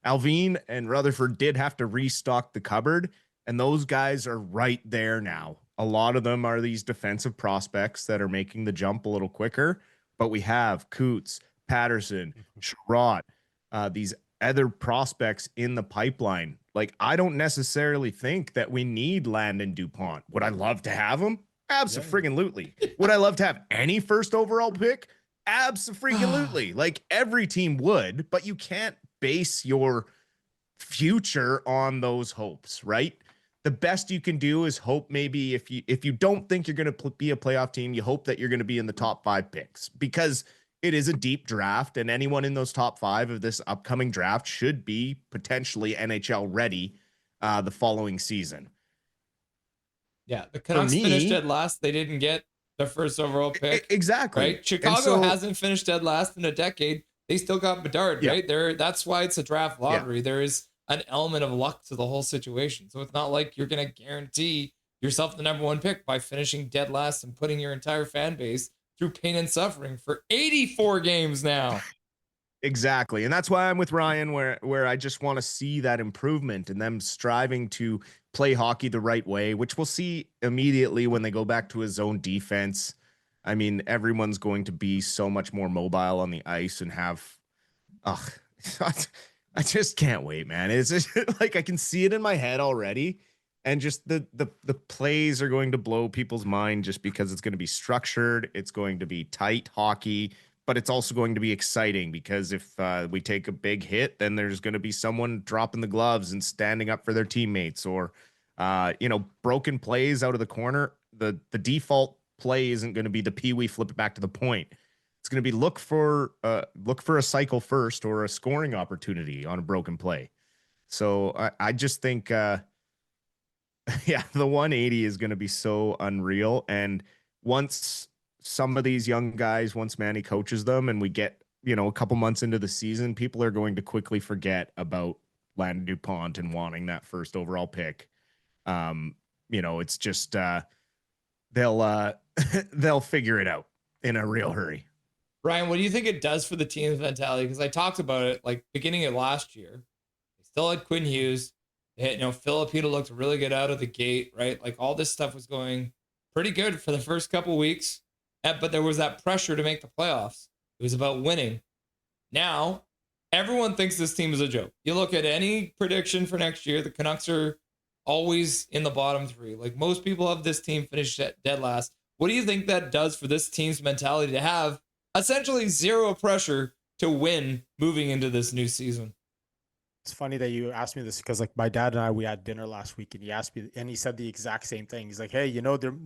Alvin and Rutherford did have to restock the cupboard, and those guys are right there now. A lot of them are these defensive prospects that are making the jump a little quicker, but we have Coots, Pettersson, Sherrod, these other prospects in the pipeline. Like, I don't necessarily think that we need Landon DuPont. Would I love to have him? Abso-freaking-lutely. Would I love to have any first overall pick? Abso-freaking-lutely. Like, every team would, but you can't base your future on those hopes, right? The best you can do is hope maybe if you don't think you're going to be a playoff team, you hope that you're going to be in the top 5 picks, because it is a deep draft, and anyone in those top 5 of this upcoming draft should be potentially NHL ready the following season. Yeah, the Canucks finished dead last. They didn't get the first overall pick. Exactly. Right? Chicago hasn't finished dead last in a decade. They still got Bedard, right? That's why it's a draft lottery. Yeah. There is an element of luck to the whole situation. So it's not like you're going to guarantee yourself the number 1 pick by finishing dead last and putting your entire fan base through pain and suffering for 84 games now. Exactly. And that's why I'm with Ryan, where I just want to see that improvement and them striving to play hockey the right way, which we'll see immediately when they go back to a zone defense. I mean, everyone's going to be so much more mobile on the ice and have, I just can't wait, man. It's just, like, I can see it in my head already. And just the plays are going to blow people's mind just because it's going to be structured. It's going to be tight hockey, but it's also going to be exciting because if we take a big hit, then there's going to be someone dropping the gloves and standing up for their teammates, or, broken plays out of the corner. The default play isn't going to be the pee-wee flip it back to the point. It's going to be look for a cycle first or a scoring opportunity on a broken play. So I just think, the 180 is going to be so unreal. And once some of these young guys, once Manny coaches them and we get, a couple months into the season, people are going to quickly forget about Landon DuPont and wanting that first overall pick. It's just, they'll figure it out in a real hurry. Ryan, what do you think it does for the team's mentality? Because I talked about it like beginning of last year. They still had Quinn Hughes. They had, Filipino looked really good out of the gate, right? Like, all this stuff was going pretty good for the first couple weeks. But there was that pressure to make the playoffs. It was about winning. Now, everyone thinks this team is a joke. You look at any prediction for next year, the Canucks are always in the bottom 3. Like, most people have this team finished dead last. What do you think that does for this team's mentality to have essentially zero pressure to win moving into this new season? It's funny that you asked me this because, like, my dad and I, we had dinner last week, and he asked me, and he said the exact same thing. He's like, hey,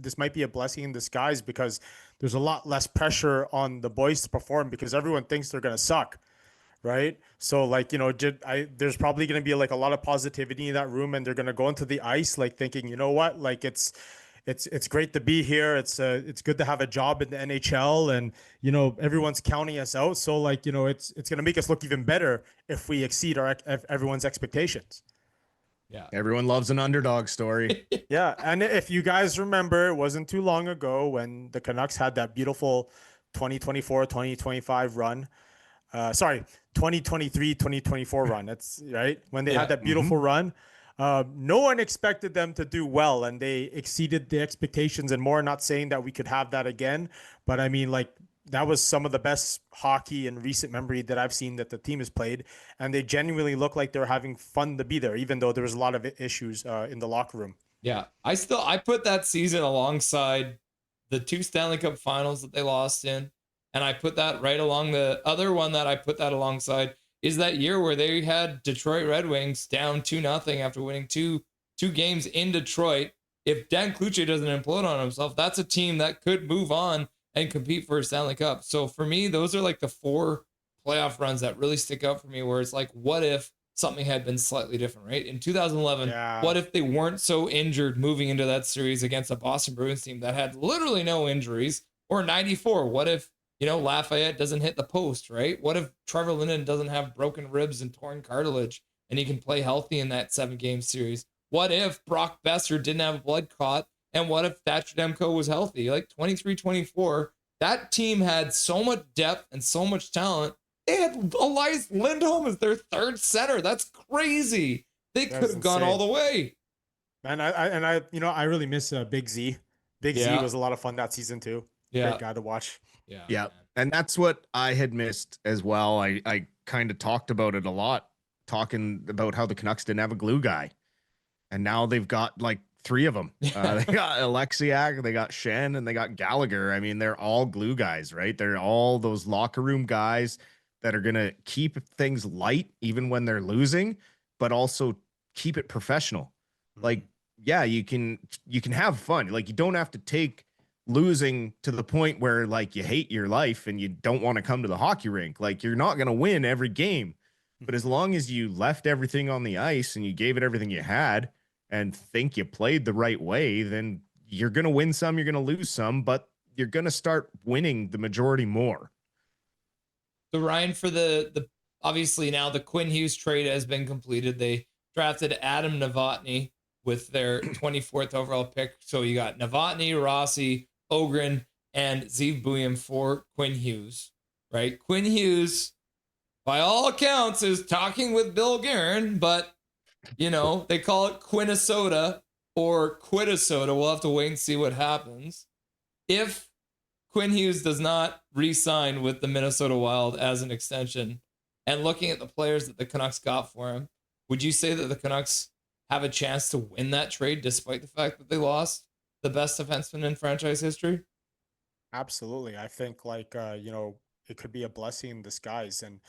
this might be a blessing in disguise because there's a lot less pressure on the boys to perform because everyone thinks they're going to suck. Right. So, like, there's probably going to be like a lot of positivity in that room, and they're going to go into the ice, like, thinking, you know what, like, it's great to be here. It's good to have a job in the NHL, and, everyone's counting us out. So, like, it's going to make us look even better if we exceed everyone's expectations. Yeah. Everyone loves an underdog story. Yeah. And if you guys remember, it wasn't too long ago when the Canucks had that beautiful 2024, 2025 run. 2023, 2024 run. That's right. When they had that beautiful run. No one expected them to do well, and they exceeded the expectations and more. Not saying that we could have that again, but I mean, like, that was some of the best hockey in recent memory that I've seen that the team has played, and they genuinely look like they're having fun to be there, even though there was a lot of issues in the locker room. Yeah, I put that season alongside the 2 Stanley Cup finals that they lost in. And I put that right along the other one that I put that alongside is that year where they had Detroit Red Wings down 2-0 after winning two games in Detroit. If Dan Kluche doesn't implode on himself, that's a team that could move on and compete for a Stanley Cup. So for me, those are like the 4 playoff runs that really stick out for me, where it's like, what if something had been slightly different, right? In 2011, Yeah. what if they weren't so injured moving into that series against a Boston Bruins team that had literally no injuries? Or 94, what if, Lafayette doesn't hit the post, right? What if Trevor Linden doesn't have broken ribs and torn cartilage and he can play healthy in that 7-game series? What if Brock Besser didn't have a blood clot? And what if Thatcher Demko was healthy? Like 23-24, that team had so much depth and so much talent. They had Elias Lindholm as their 3rd center. That's crazy. They could have gone all the way. Man, I really miss Big Z. Big Z was a lot of fun that season too. Yeah. Great guy to watch. Yeah. And that's what I had missed as well. I kind of talked about it a lot, talking about how the Canucks didn't have a glue guy. And now they've got like 3 of them. They got Alexiak, they got Shen, and they got Gallagher. I mean, they're all glue guys, right? They're all those locker room guys that are going to keep things light even when they're losing, but also keep it professional. Like, yeah, you can have fun. Like, you don't have to take losing to the point where like you hate your life and you don't want to come to the hockey rink. Like, you're not going to win every game, but as long as you left everything on the ice and you gave it everything you had and think you played the right way, then you're going to win some, you're going to lose some, but you're going to start winning the majority more. So Ryan, for the obviously now the Quinn Hughes trade has been completed. They drafted Adam Novotny with their 24th overall pick. So you got Novotny, Rossi, Ogren, and Zeev Buium for Quinn Hughes, right? Quinn Hughes, by all accounts, is talking with Bill Guerin, but they call it Quinnesota or Quidasota. We'll have to wait and see what happens. If Quinn Hughes does not re-sign with the Minnesota Wild as an extension, and looking at the players that the Canucks got for him, would you say that the Canucks have a chance to win that trade despite the fact that they lost the best defenseman in franchise history? Absolutely. I think it could be a blessing in disguise. And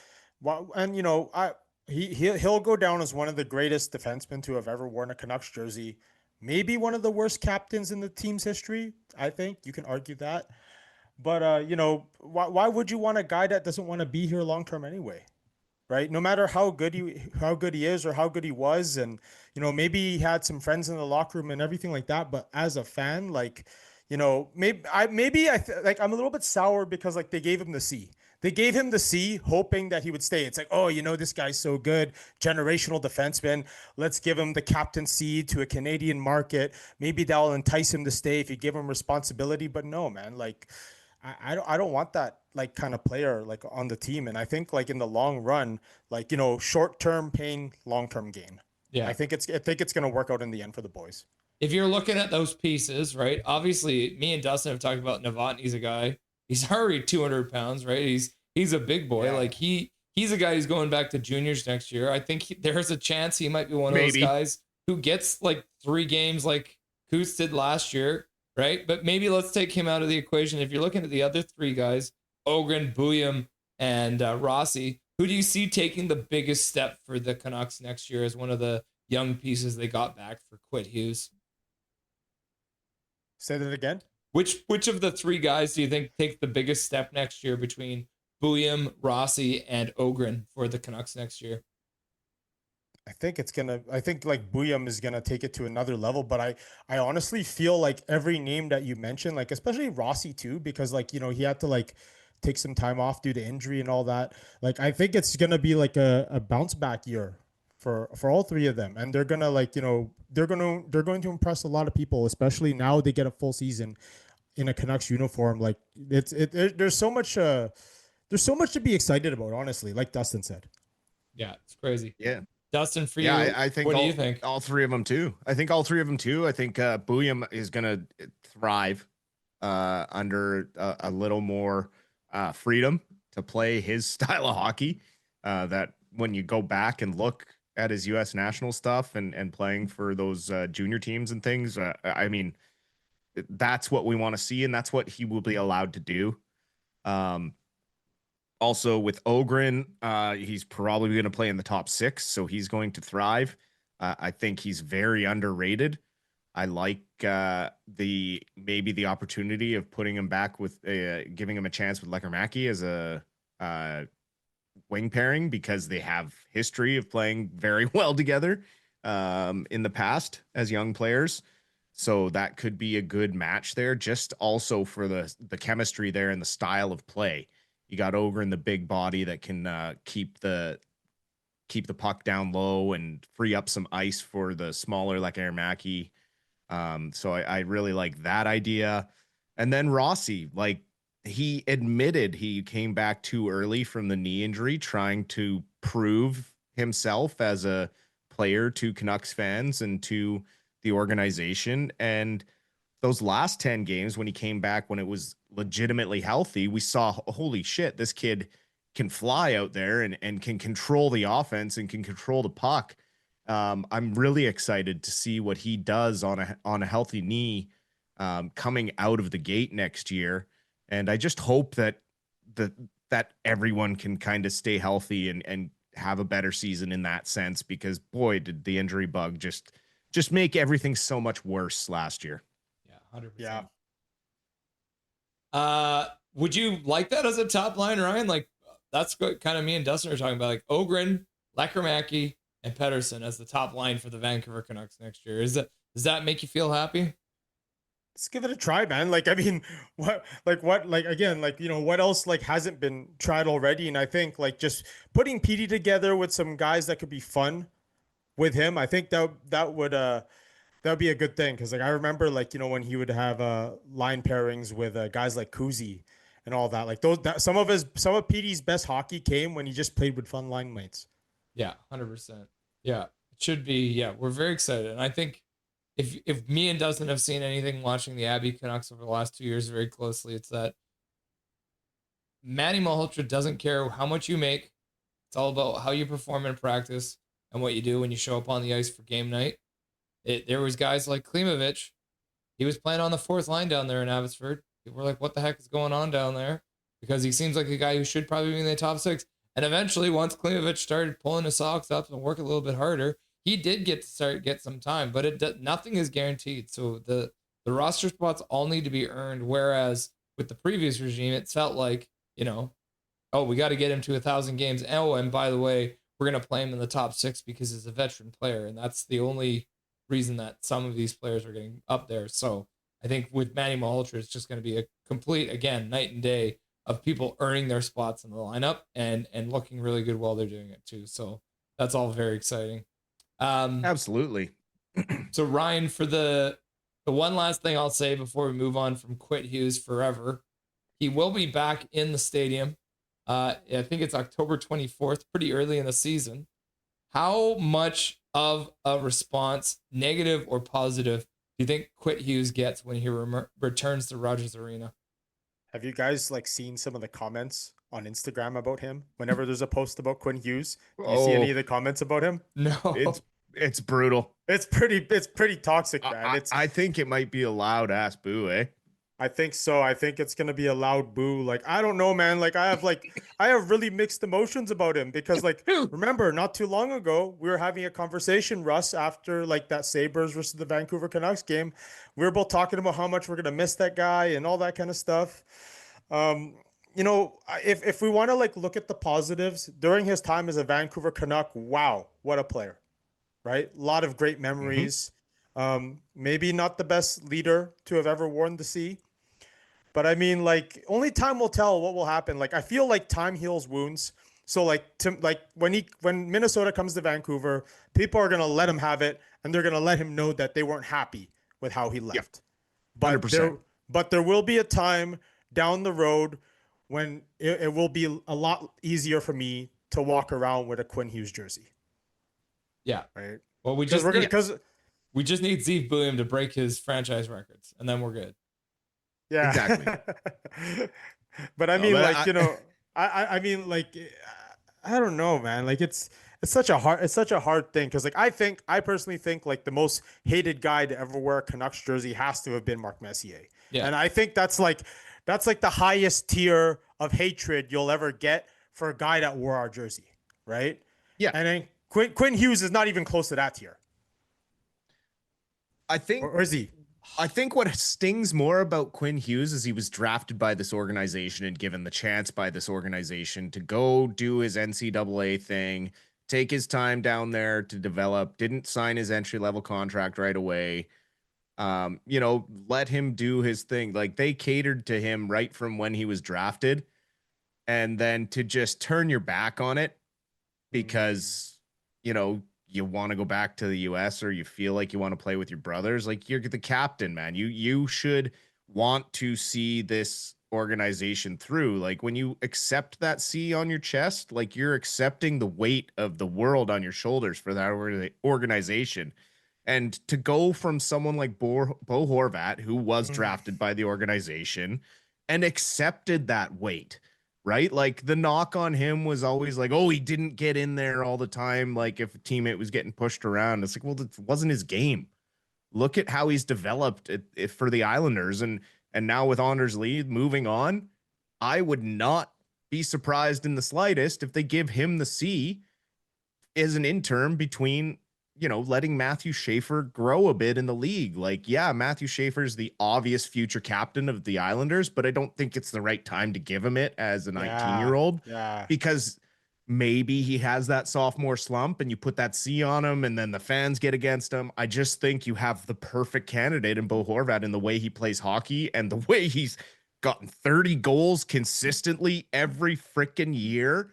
he'll go down as one of the greatest defensemen to have ever worn a Canucks jersey. Maybe one of the worst captains in the team's history. I think you can argue that. But why would you want a guy that doesn't want to be here long term anyway? Right? No matter how good he is or how good he was, and maybe he had some friends in the locker room and everything like that. But as a fan, I'm a little bit sour because like they gave him the C. They gave him the C, hoping that he would stay. It's like, oh, this guy's so good, generational defenseman. Let's give him the captaincy to a Canadian market. Maybe that'll entice him to stay if you give him responsibility. But no, man, like I don't want that like kind of player like on the team. And I think like in the long run, like short-term pain, long-term gain. Yeah, I think it's going to work out in the end for the boys. If you're looking at those pieces, right? Obviously, me and Dustin have talked about Novotny's a guy. He's already 200 pounds, right? He's a big boy. Yeah. Like he's a guy who's going back to juniors next year. I think there's a chance he might be one of those guys who gets like 3 games like Kuntz did last year, right? But maybe let's take him out of the equation. If you're looking at the other 3 guys, Ogren, Buium, and Rossi, who do you see taking the biggest step for the Canucks next year as one of the young pieces they got back for Quinn Hughes? Say that again. Which of the 3 guys do you think take the biggest step next year between Buium, Rossi, and Ogren for the Canucks next year? I think like Buium is gonna take it to another level, but I honestly feel like every name that you mentioned, like especially Rossi too, because like he had to like take some time off due to injury and all that. Like I think it's gonna be like a bounce back year for all 3 of them, and they're gonna they're going to impress a lot of people, especially now they get a full season in a Canucks uniform. Like there's so much to be excited about, honestly, like Dustin said. Yeah, it's crazy. Yeah. Dustin, for you, I think what do you think? All 3 of them too. I think all 3 of them too. I think Buium is going to thrive under a little more freedom to play his style of hockey. That when you go back and look at his U.S. national stuff and playing for those junior teams and things. I mean, that's what we want to see, and that's what he will be allowed to do. Also with Ogren, he's probably going to play in the top 6, so he's going to thrive. I think he's very underrated. I like maybe the opportunity of putting him back with giving him a chance with Lekkerimäki as a wing pairing, because they have history of playing very well together in the past as young players. So that could be a good match there, just also for the chemistry there and the style of play. You got Ogren, the big body that can keep the puck down low and free up some ice for the smaller Lekkerimäki. So I really like that idea. And then Rossi, like, he admitted he came back too early from the knee injury, trying to prove himself as a player to Canucks fans and to the organization. And those last 10 games, when he came back, when it was legitimately healthy, we saw, holy shit, this kid can fly out there and can control the offense and can control the puck. I'm really excited to see what he does on a healthy knee coming out of the gate next year. And I just hope that everyone can kind of stay healthy and have a better season in that sense, because boy, did the injury bug just make everything so much worse last year. Yeah, 100%. Yeah. Would you like that as a top line, Ryan? Like, that's what kind of me and Dustin are talking about, like Ogren, Lekkerimäki, and Pettersson as the top line for the Vancouver Canucks next year. Does that make you feel happy? Let's give it a try, man. Like, I mean, what, again, like, you know, what else like hasn't been tried already? And I think like just putting Petey together with some guys that could be fun with him, I think that would be a good thing. Cause like, I remember like, you know, when he would have line pairings with guys like Kuzi and all that, like some of Petey's best hockey came when he just played with fun line mates. Yeah, 100%. Yeah, it should be. Yeah, we're very excited. And I think if me and Dustin have seen anything watching the Abbey Canucks over the last 2 years very closely, it's that Manny Malhotra doesn't care how much you make. It's all about how you perform in practice and what you do when you show up on the ice for game night. There was guys like Klimovich. He was playing on the 4th line down there in Abbotsford. People were like, what the heck is going on down there? Because he seems like a guy who should probably be in the top 6. And eventually, once Klimovich started pulling his socks up and work a little bit harder, he did get some time, but nothing is guaranteed. So the roster spots all need to be earned. Whereas with the previous regime, it felt like, you know, oh, we got to get him to 1,000 games. Oh, and by the way, we're going to play him in the top 6 because he's a veteran player. And that's the only reason that some of these players are getting up there. So I think with Manny Malhotra, it's just going to be a complete, again, night and day of people earning their spots in the lineup and looking really good while they're doing it too. So that's all very exciting. Absolutely. So Ryan, for the one last thing I'll say before we move on from Quit Hughes forever, he will be back in the stadium. I think it's October 24th, pretty early in the season. How much of a response, negative or positive, do you think Quit Hughes gets when he returns to Rogers Arena? Have you guys like seen some of the comments on Instagram about him? Whenever there's a post about Quinn Hughes, do you see any of the comments about him? No, it's brutal. It's pretty toxic, man. I think it might be a loud ass boo, eh? I think so. I think it's gonna be a loud boo. Like, I don't know, man. Like, I have really mixed emotions about him because, like, remember, not too long ago, we were having a conversation, Russ, after like that Sabres versus the Vancouver Canucks game. We were both talking about how much we're gonna miss that guy and all that kind of stuff. You know, if we want to like look at the positives during his time as a Vancouver Canuck, wow, what a player, right? A lot of great memories. Maybe not the best leader to have ever worn the C. But I mean, like, only time will tell what will happen. Like, I feel like time heals wounds. So like when Minnesota comes to Vancouver, people are gonna let him have it, and they're gonna let him know that they weren't happy with how he left. Yep. 100%. But there will be a time down the road when it will be a lot easier for me to walk around with a Quinn Hughes jersey. Yeah. Right. Well, we just need Steve William to break his franchise records, and then we're good. Yeah, exactly. But I mean, I mean, like, I don't know, man. Like, it's It's such a hard thing because like I personally think like the most hated guy to ever wear a Canucks jersey has to have been Mark Messier. Yeah. And I think that's like the highest tier of hatred you'll ever get for a guy that wore our jersey, right? Yeah. And then Quinn Hughes is not even close to that tier. I think Or is he? I think what stings more about Quinn Hughes is he was drafted by this organization and given the chance by this organization to go do his NCAA thing, take his time down there to develop, didn't sign his entry-level contract right away. Let him do his thing. Like, they catered to him right from when he was drafted. And then to just turn your back on it because, you want to go back to the US or you feel like you want to play with your brothers. Like, you're the captain, man. You should want to see this organization through. Like, when you accept that C on your chest, like, you're accepting the weight of the world on your shoulders for that organization. And to go from someone like Bo Horvat, who was drafted by the organization and accepted that weight, right? Like, the knock on him was always like, oh, he didn't get in there all the time. Like, if a teammate was getting pushed around, it's like, well, it wasn't his game. Look at how he's developed it for the Islanders. And now with Anders Lee moving on, I would not be surprised in the slightest if they give him the C as an interim between, letting Matthew Schaefer grow a bit in the league. Like, yeah, Matthew Schaefer is the obvious future captain of the Islanders, but I don't think it's the right time to give him it as a 19-year-old. Yeah. Because maybe he has that sophomore slump and you put that C on him and then the fans get against him. I just think you have the perfect candidate in Bo Horvat in the way he plays hockey and the way he's gotten 30 goals consistently every freaking year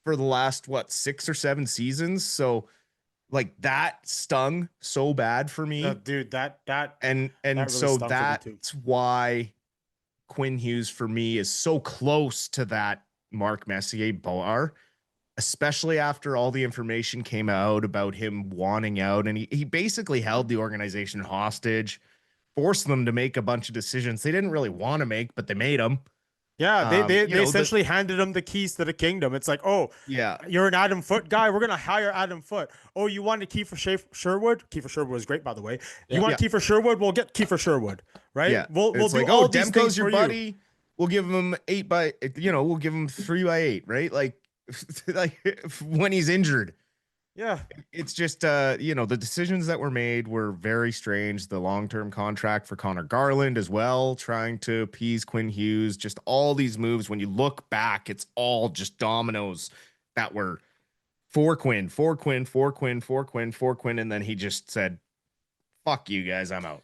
for the last, 6 or 7 seasons. So, like, that stung so bad for me, dude. That and really so stung for me too. that's why Quinn Hughes for me is so close to that Mark Messier bar, especially after all the information came out about him wanting out, and he basically held the organization hostage, forced them to make a bunch of decisions they didn't really want to make, but they made them. Yeah, they essentially handed him the keys to the kingdom. It's like, oh, yeah, you're an Adam Foote guy. We're gonna hire Adam Foote. Oh, you wanted Kiefer Sherwood? Kiefer Sherwood was great, by the way. You want Kiefer Sherwood? We'll get Kiefer Sherwood, right? Yeah, we'll it's do like, all these Demko's things your for buddy. you. We'll give him 8 by, we'll give him 3 by 8, right? Like, like when he's injured. Yeah, it's just the decisions that were made were very strange. The long-term contract for Connor Garland as well, trying to appease Quinn Hughes, just all these moves. When you look back, it's all just dominoes that were for Quinn, and then he just said, fuck you guys, I'm out.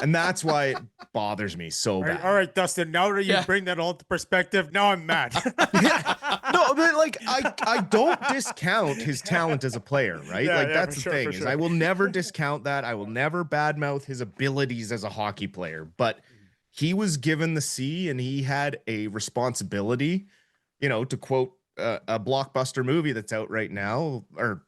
And that's why it bothers me so bad. All right, Dustin, now that you bring that all into perspective, now I'm mad. No, but like, I don't discount his talent as a player, right? That's the thing is I will never discount that. I will never badmouth his abilities as a hockey player, but he was given the C and he had a responsibility, to quote a blockbuster movie that's out right now or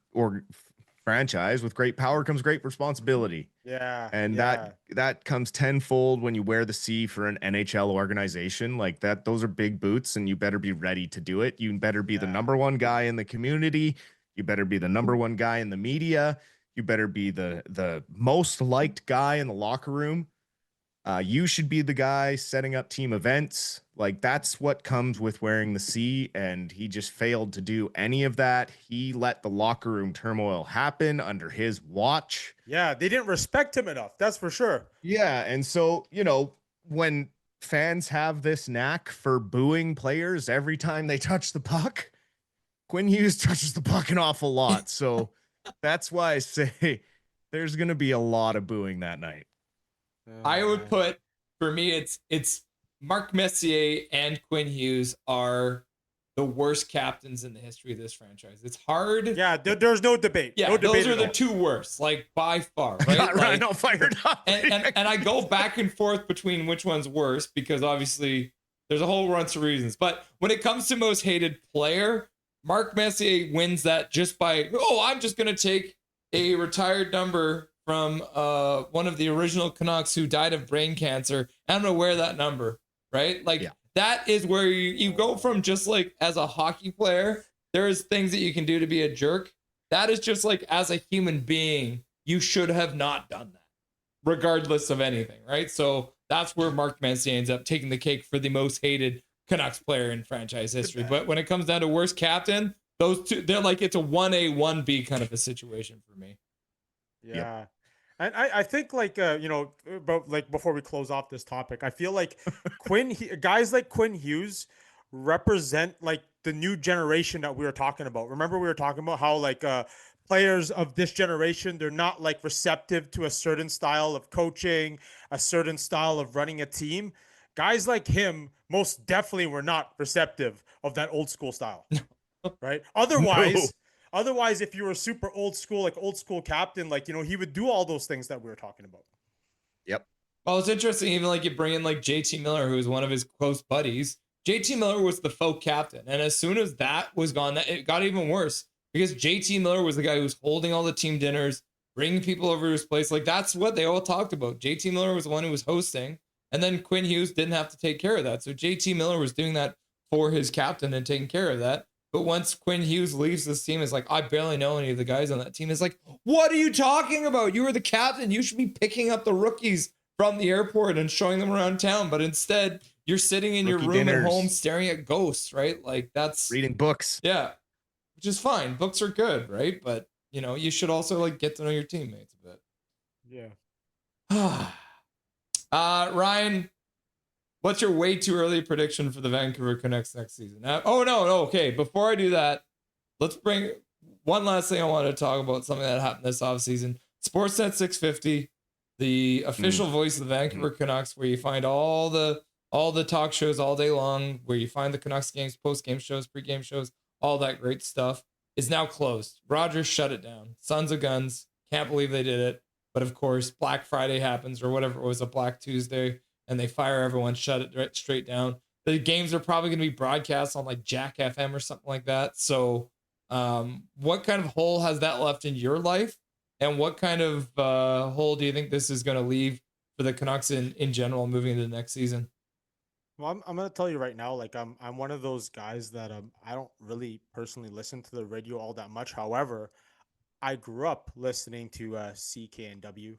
franchise, with great power comes great responsibility. Yeah. And that comes tenfold when you wear the C for an NHL organization like that. Those are big boots and you better be ready to do it. You better be the number one guy in the community. You better be the number one guy in the media. You better be the most liked guy in the locker room. You should be the guy setting up team events. Like, that's what comes with wearing the C, and he just failed to do any of that. He let the locker room turmoil happen under his watch. Yeah, they didn't respect him enough. That's for sure. Yeah, and so, when fans have this knack for booing players every time they touch the puck, Quinn Hughes touches the puck an awful lot. So that's why I say there's going to be a lot of booing that night. I would put, for me, it's Mark Messier and Quinn Hughes are the worst captains in the history of this franchise. It's hard. Yeah, there's no debate. Yeah, no debate those are the two worst, like, by far, right? Right, all fired up. And I go back and forth between which one's worse because obviously there's a whole bunch of reasons. But when it comes to most hated player, Mark Messier wins that just by, I'm just going to take a retired number from one of the original Canucks who died of brain cancer, and I'm going to wear that number, right? Like, that is where you go from just, like, as a hockey player, there's things that you can do to be a jerk, that is just like, as a human being, you should have not done that, regardless of anything, right? So that's where Mark Messier ends up taking the cake for the most hated Canucks player in franchise history. But when it comes down to worst captain, those two, they're like, it's a 1A, 1B kind of a situation for me. Yeah. Yep. And I think like, but like before we close off this topic, I feel like guys like Quinn Hughes represent like the new generation that we were talking about. Remember we were talking about how like players of this generation, they're not like receptive to a certain style of coaching, a certain style of running a team. Guys like him most definitely were not receptive of that old school style, right? Otherwise, if you were super old school, like old school captain, like, he would do all those things that we were talking about. Yep. Well, it's interesting, even like you bring in like JT Miller, who was one of his close buddies. JT Miller was the faux captain. And as soon as that was gone, it got even worse because JT Miller was the guy who was holding all the team dinners, bringing people over to his place. Like, that's what they all talked about. JT Miller was the one who was hosting. And then Quinn Hughes didn't have to take care of that. So JT Miller was doing that for his captain and taking care of that. But once Quinn Hughes leaves this team, it's like, I barely know any of the guys on that team. It's like, what are you talking about? You were the captain. You should be picking up the rookies from the airport and showing them around town. But instead, you're sitting in your room at home staring at ghosts, right? Like, that's reading books. Yeah, which is fine. Books are good, right? But, you should also like get to know your teammates a bit. Yeah. Ryan, what's your way too early prediction for the Vancouver Canucks next season? No. Okay, before I do that, let's bring one last thing I wanted to talk about, something that happened this offseason. Sportsnet 650, the official voice of the Vancouver Canucks, where you find all the talk shows all day long, where you find the Canucks games, post-game shows, pre-game shows, all that great stuff, is now closed. Rogers shut it down. Sons of guns. Can't believe they did it. But of course, Black Friday happens, or whatever it was, a Black Tuesday, and they fire everyone, shut it straight down. The games are probably going to be broadcast on like Jack FM or something like that. So what kind of hole has that left in your life? And what kind of hole do you think this is going to leave for the Canucks in general moving into the next season? Well, I'm going to tell you right now, like I'm one of those guys that I don't really personally listen to the radio all that much. However, I grew up listening to CKNW,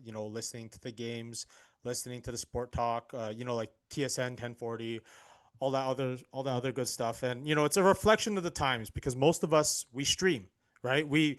listening to the games, listening to the sport talk, like TSN 1040, all that other good stuff. And, it's a reflection of the times because most of us, we stream, right? We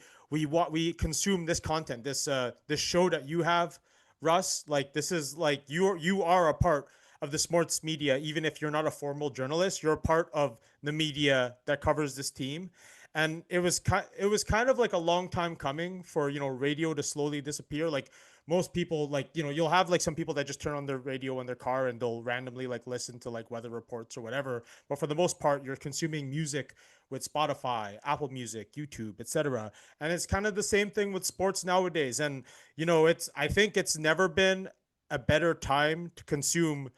consume this content, this show that you have, Russ. Like, this is like, you are a part of the sports media. Even if you're not a formal journalist, you're a part of the media that covers this team. And it was kind of like a long time coming for, radio to slowly disappear. Like most people, like, you'll have like some people that just turn on their radio in their car and they'll randomly like listen to like weather reports or whatever. But for the most part, you're consuming music with Spotify, Apple Music, YouTube, etc. And it's kind of the same thing with sports nowadays. And, I think it's never been a better time to consume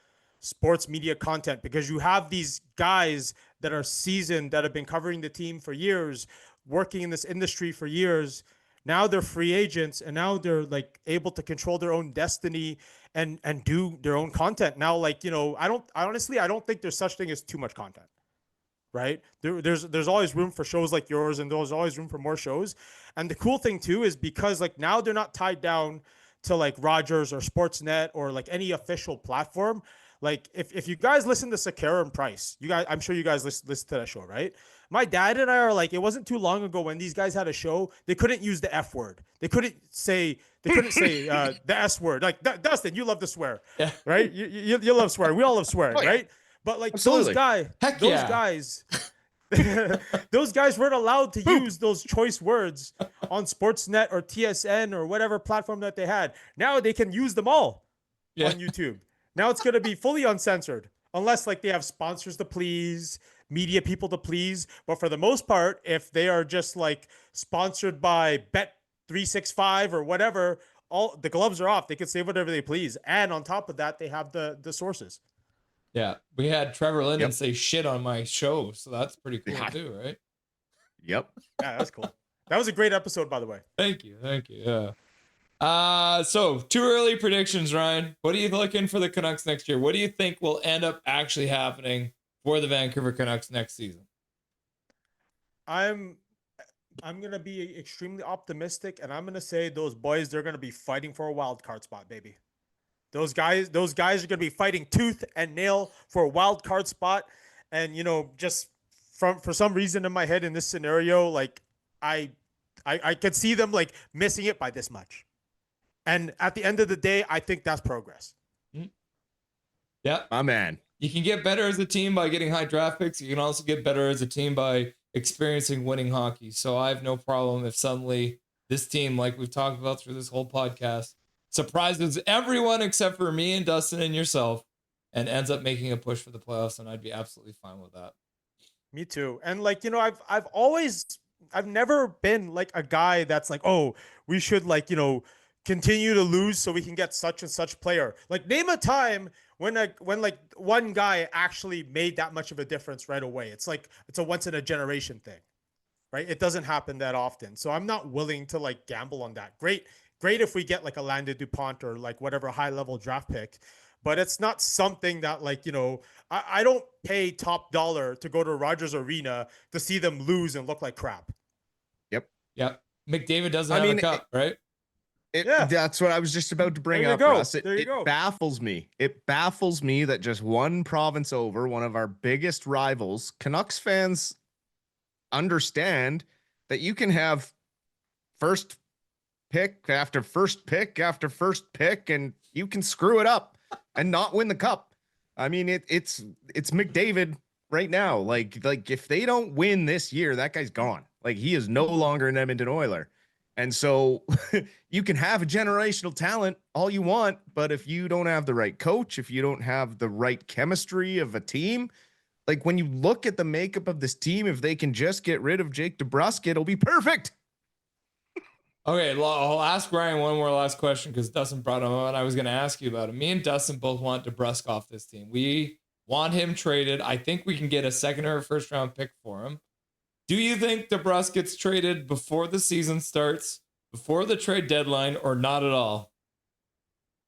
sports media content because you have these guys that are seasoned, that have been covering the team for years, working in this industry for years. Now they're free agents and now they're like able to control their own destiny and do their own content. Now, like, I don't think there's such thing as too much content, right? There's always room for shows like yours and there's always room for more shows. And the cool thing too is because like now they're not tied down to like Rogers or Sportsnet or like any official platform. Like if you guys listen to Sakara and Price, I'm sure you guys listen to that show, right? My dad and I are like, it wasn't too long ago when these guys had a show, they couldn't use the F word. They couldn't say the S word. Like Dustin, you love to swear, right? You love swearing. We all love swearing, right? But like Absolutely. those guys weren't allowed to use those choice words on Sportsnet or TSN or whatever platform that they had. Now they can use them all on YouTube. Now it's going to be fully uncensored unless like they have sponsors to please, media people to please. But for the most part, if they are just like sponsored by Bet365 or whatever, all the gloves are off. They can say whatever they please. And on top of that, they have the sources. Yeah. We had Trevor Linden say shit on my show. So that's pretty cool too, right? Yep. Yeah, that's cool. That was a great episode, by the way. Thank you. Yeah. So too early predictions, Ryan. What are you looking for the Canucks next year? What do you think will end up actually happening for the Vancouver Canucks next season? gonna be extremely optimistic, and I'm gonna say those boys, they're gonna be fighting for a wild card spot, baby. Those guys are gonna be fighting tooth and nail for a wild card spot. And just for some reason in my head in this scenario, like I I could see them like missing it by this much. And at the end of the day, I think that's progress. Yeah. My man. You can get better as a team by getting high draft picks. You can also get better as a team by experiencing winning hockey. So I have no problem if suddenly this team, like we've talked about through this whole podcast, surprises everyone except for me and Dustin and yourself and ends up making a push for the playoffs. And I'd be absolutely fine with that. Me too. And like, I've never been like a guy that's like, oh, we should like, continue to lose so we can get such and such player. Like name a time when like one guy actually made that much of a difference right away. It's like it's a once in a generation thing, right? It doesn't happen that often. So I'm not willing to like gamble on that. Great if we get like a Landon DuPont or like whatever high level draft pick, but it's not something that like, I don't pay top dollar to go to Rogers Arena to see them lose and look like crap. Yep. McDavid doesn't have a cup, right? Yeah. That's what I was just about to bring up, Russ. It baffles me. It baffles me that just one province over, one of our biggest rivals, Canucks fans understand that you can have first pick after first pick after first pick, and you can screw it up and not win the cup. I mean, it's McDavid right now. Like if they don't win this year, that guy's gone. Like he is no longer an Edmonton Oiler. And so you can have a generational talent all you want, but if you don't have the right coach, if you don't have the right chemistry of a team, like when you look at the makeup of this team, if they can just get rid of Jake DeBrusk, it'll be perfect. Okay, I'll ask Ryan one more last question because Dustin brought him up and I was going to ask you about it. Me and Dustin both want DeBrusk off this team. We want him traded. I think we can get a second or first round pick for him. Do you think DeBrusk gets traded before the season starts, before the trade deadline, or not at all?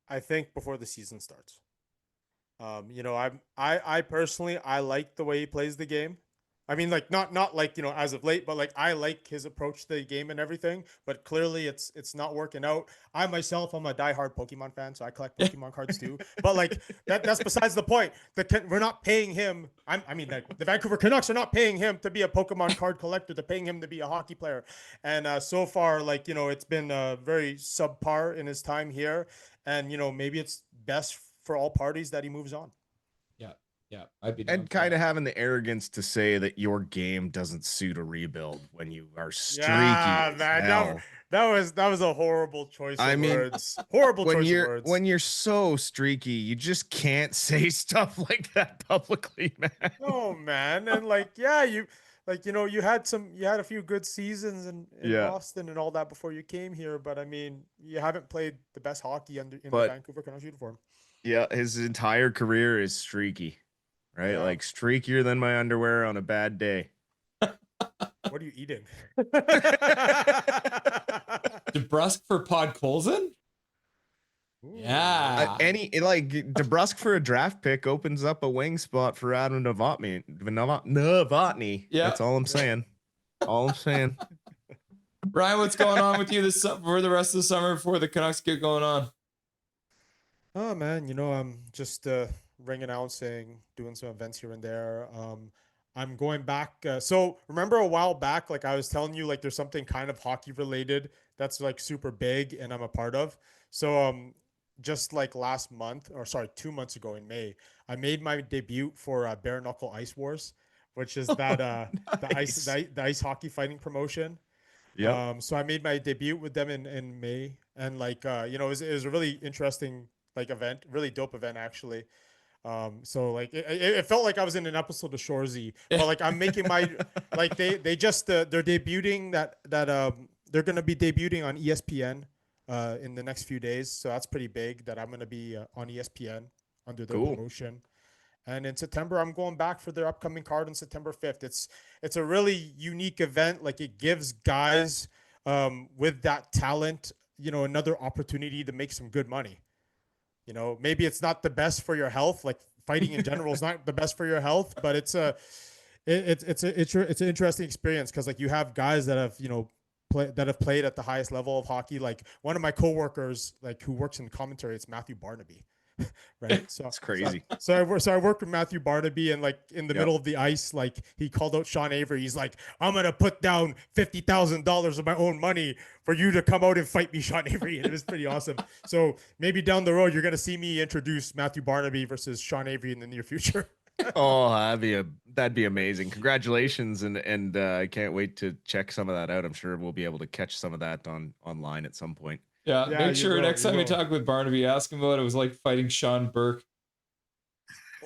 I think before the season starts. I personally, I like the way he plays the game. I mean, like not like, as of late, but like I like his approach to the game and everything, but clearly it's not working out. I myself, I'm a diehard Pokemon fan, so I collect Pokemon cards too. But like that's besides the point. We're not paying him. The Vancouver Canucks are not paying him to be a Pokemon card collector. They're paying him to be a hockey player. And so far, like, it's been very subpar in his time here. And, maybe it's best for all parties that he moves on. Yeah, I'd be. And kind of having the arrogance to say that your game doesn't suit a rebuild when you are streaky. Yeah, man, that was a horrible choice of words. Horrible choice of words. When you're so streaky, you just can't say stuff like that publicly, man. Oh man, and like, yeah, you had a few good seasons in Boston and all that before you came here, but I mean, you haven't played the best hockey in the Vancouver Canucks uniform. Yeah, his entire career is streaky. Right? Yeah. Like streakier than my underwear on a bad day. What are you eating? DeBrusk for Podkolzin? Yeah. DeBrusk for a draft pick opens up a wing spot for Adam Novotny. Yeah. That's all I'm saying. Ryan, what's going on with you for the rest of the summer before the Canucks get going on? Oh man, I'm just ring announcing, doing some events here and there. I'm going back. So remember a while back, like I was telling you, like there's something kind of hockey related that's like super big and I'm a part of. So just like 2 months ago in May, I made my debut for Bare Knuckle Ice Wars, which is that nice. the ice hockey fighting promotion. Yeah. So I made my debut with them in May, and like it was a really interesting like event, really dope event actually. So like it felt like I was in an episode of Shoresy, but like I'm making my like they just they're debuting that they're gonna be debuting on ESPN in the next few days, so that's pretty big that I'm gonna be on ESPN under their promotion. And in September I'm going back for their upcoming card on September 5th. It's a really unique event. Like it gives guys with that talent, another opportunity to make some good money. Maybe it's not the best for your health. Like fighting in general is not the best for your health, but it's it's an interesting experience because like you have guys that have played at the highest level of hockey. Like one of my coworkers, like who works in commentary, it's Matthew Barnaby, right? So It's crazy. So I worked with Matthew Barnaby, and like in the Yep. middle of the ice, like he called out Sean Avery. He's like, "I'm gonna put down $50,000 of my own money for you to come out and fight me, Sean Avery." And it was pretty awesome. So maybe down the road, you're gonna see me introduce Matthew Barnaby versus Sean Avery in the near future. Oh, that'd be amazing. Congratulations, and I can't wait to check some of that out. I'm sure we'll be able to catch some of that online at some point. Yeah, Yeah, make you sure will, next you time you will. talk with Barnaby, ask him what it was like fighting Sean Burke.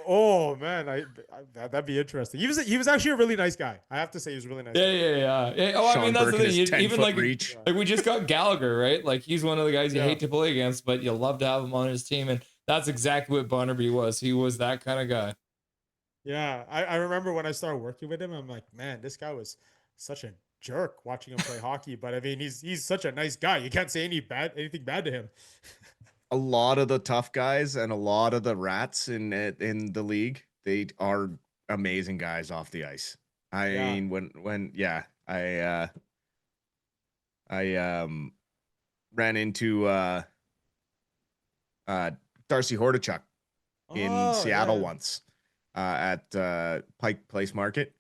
Oh man, that'd be interesting. He was actually a really nice guy. I have to say, he was a really nice. Yeah. Oh, I Sean mean, that's Burke the and thing. his 10 Even foot like reach. like we just got Gallagher, right? Like he's one of the guys you Yeah. hate to play against, but you love to have him on his team, and that's exactly what Barnaby was. He was that kind of guy. Yeah, I remember when I started working with him, I'm like, man, this guy was such a jerk watching him play hockey. But I mean, he's such a nice guy. You can't say anything bad to him. A lot of the tough guys and a lot of the rats in the league, they are amazing guys off the ice. I Yeah. mean, I ran into Darcy Hordachuk in Oh, Seattle yeah. once at Pike Place Market,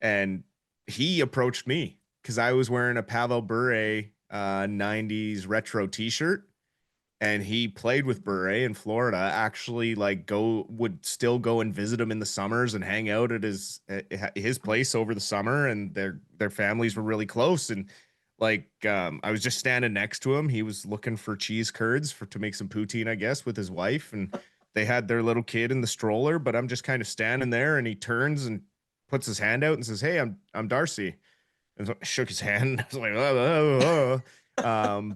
and he approached me because I was wearing a Pavel Bure 90s retro t-shirt, and he played with Bure in Florida. Actually, like would still go and visit him in the summers and hang out at his place over the summer, and their families were really close. And like I was just standing next to him. He was looking for cheese curds to make some poutine, I guess, with his wife, and they had their little kid in the stroller. But I'm just kind of standing there, and he turns and puts his hand out and says, "Hey, I'm Darcy." And so I shook his hand. I was like,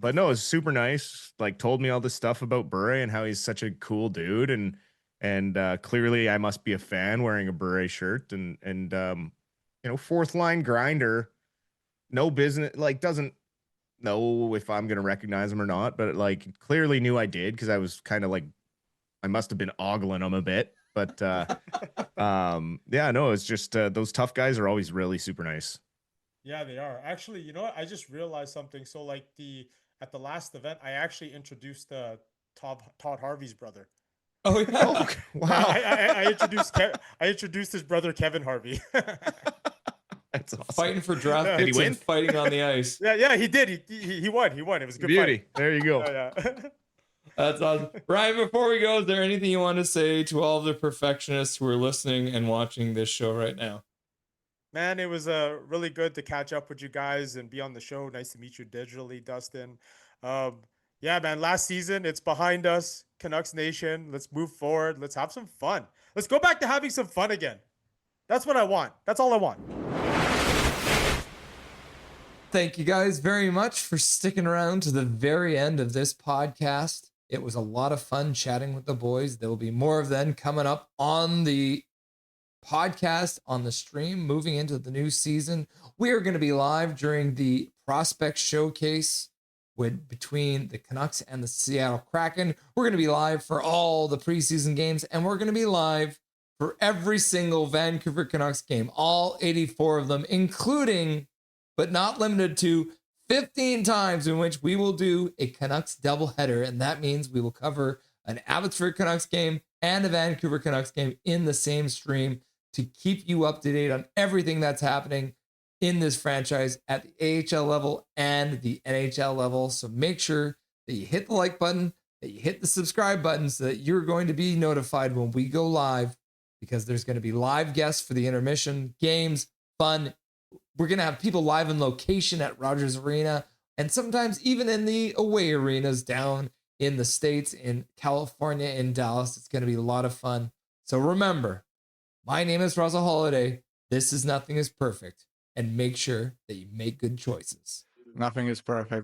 but no, it was super nice. Like told me all this stuff about Bure and how he's such a cool dude, and clearly I must be a fan wearing a Bure shirt, and fourth line grinder, no business, like doesn't know if I'm gonna recognize him or not, but like clearly knew I did because I was kind of like I must have been ogling him a bit, but yeah, no, it's just those tough guys are always really super nice. Yeah, they are. Actually, you know what? I just realized something. So like at the last event, I actually introduced Todd Harvey's brother. Oh yeah. Oh, okay. Wow. I introduced his brother Kevin Harvey. That's awesome. Fighting for draft Yeah. Did he picks win? and fighting on the ice. Yeah, he did. He won. It was a good Beauty. fight. There you go. Yeah. That's awesome. Ryan, before we go, is there anything you want to say to all of the perfectionists who are listening and watching this show right now? Man, it was really good to catch up with you guys and be on the show. Nice to meet you digitally, Dustin. Yeah, man, last season, it's behind us. Canucks Nation, let's move forward. Let's have some fun. Let's go back to having some fun again. That's what I want. That's all I want. Thank you guys very much for sticking around to the very end of this podcast. It was a lot of fun chatting with the boys. There will be more of them coming up on the podcast, on the stream, moving into the new season. We are going to be live during the prospect showcase between the Canucks and the Seattle Kraken. We're going to be live for all the preseason games, and we're going to be live for every single Vancouver Canucks game, all 84 of them, including, but not limited to, 15 times in which we will do a Canucks doubleheader, and that means we will cover an Abbotsford Canucks game and a Vancouver Canucks game in the same stream to keep you up to date on everything that's happening in this franchise at the AHL level and the NHL level. So make sure that you hit the like button, that you hit the subscribe button so that you're going to be notified when we go live, because there's going to be live guests for the intermission, games, fun. We're going to have people live in location at Rogers Arena and sometimes even in the away arenas down in the States, in California, in Dallas. It's going to be a lot of fun. So remember, my name is Russell Holiday. This is Nothing is Perfect. And make sure that you make good choices. Nothing is perfect.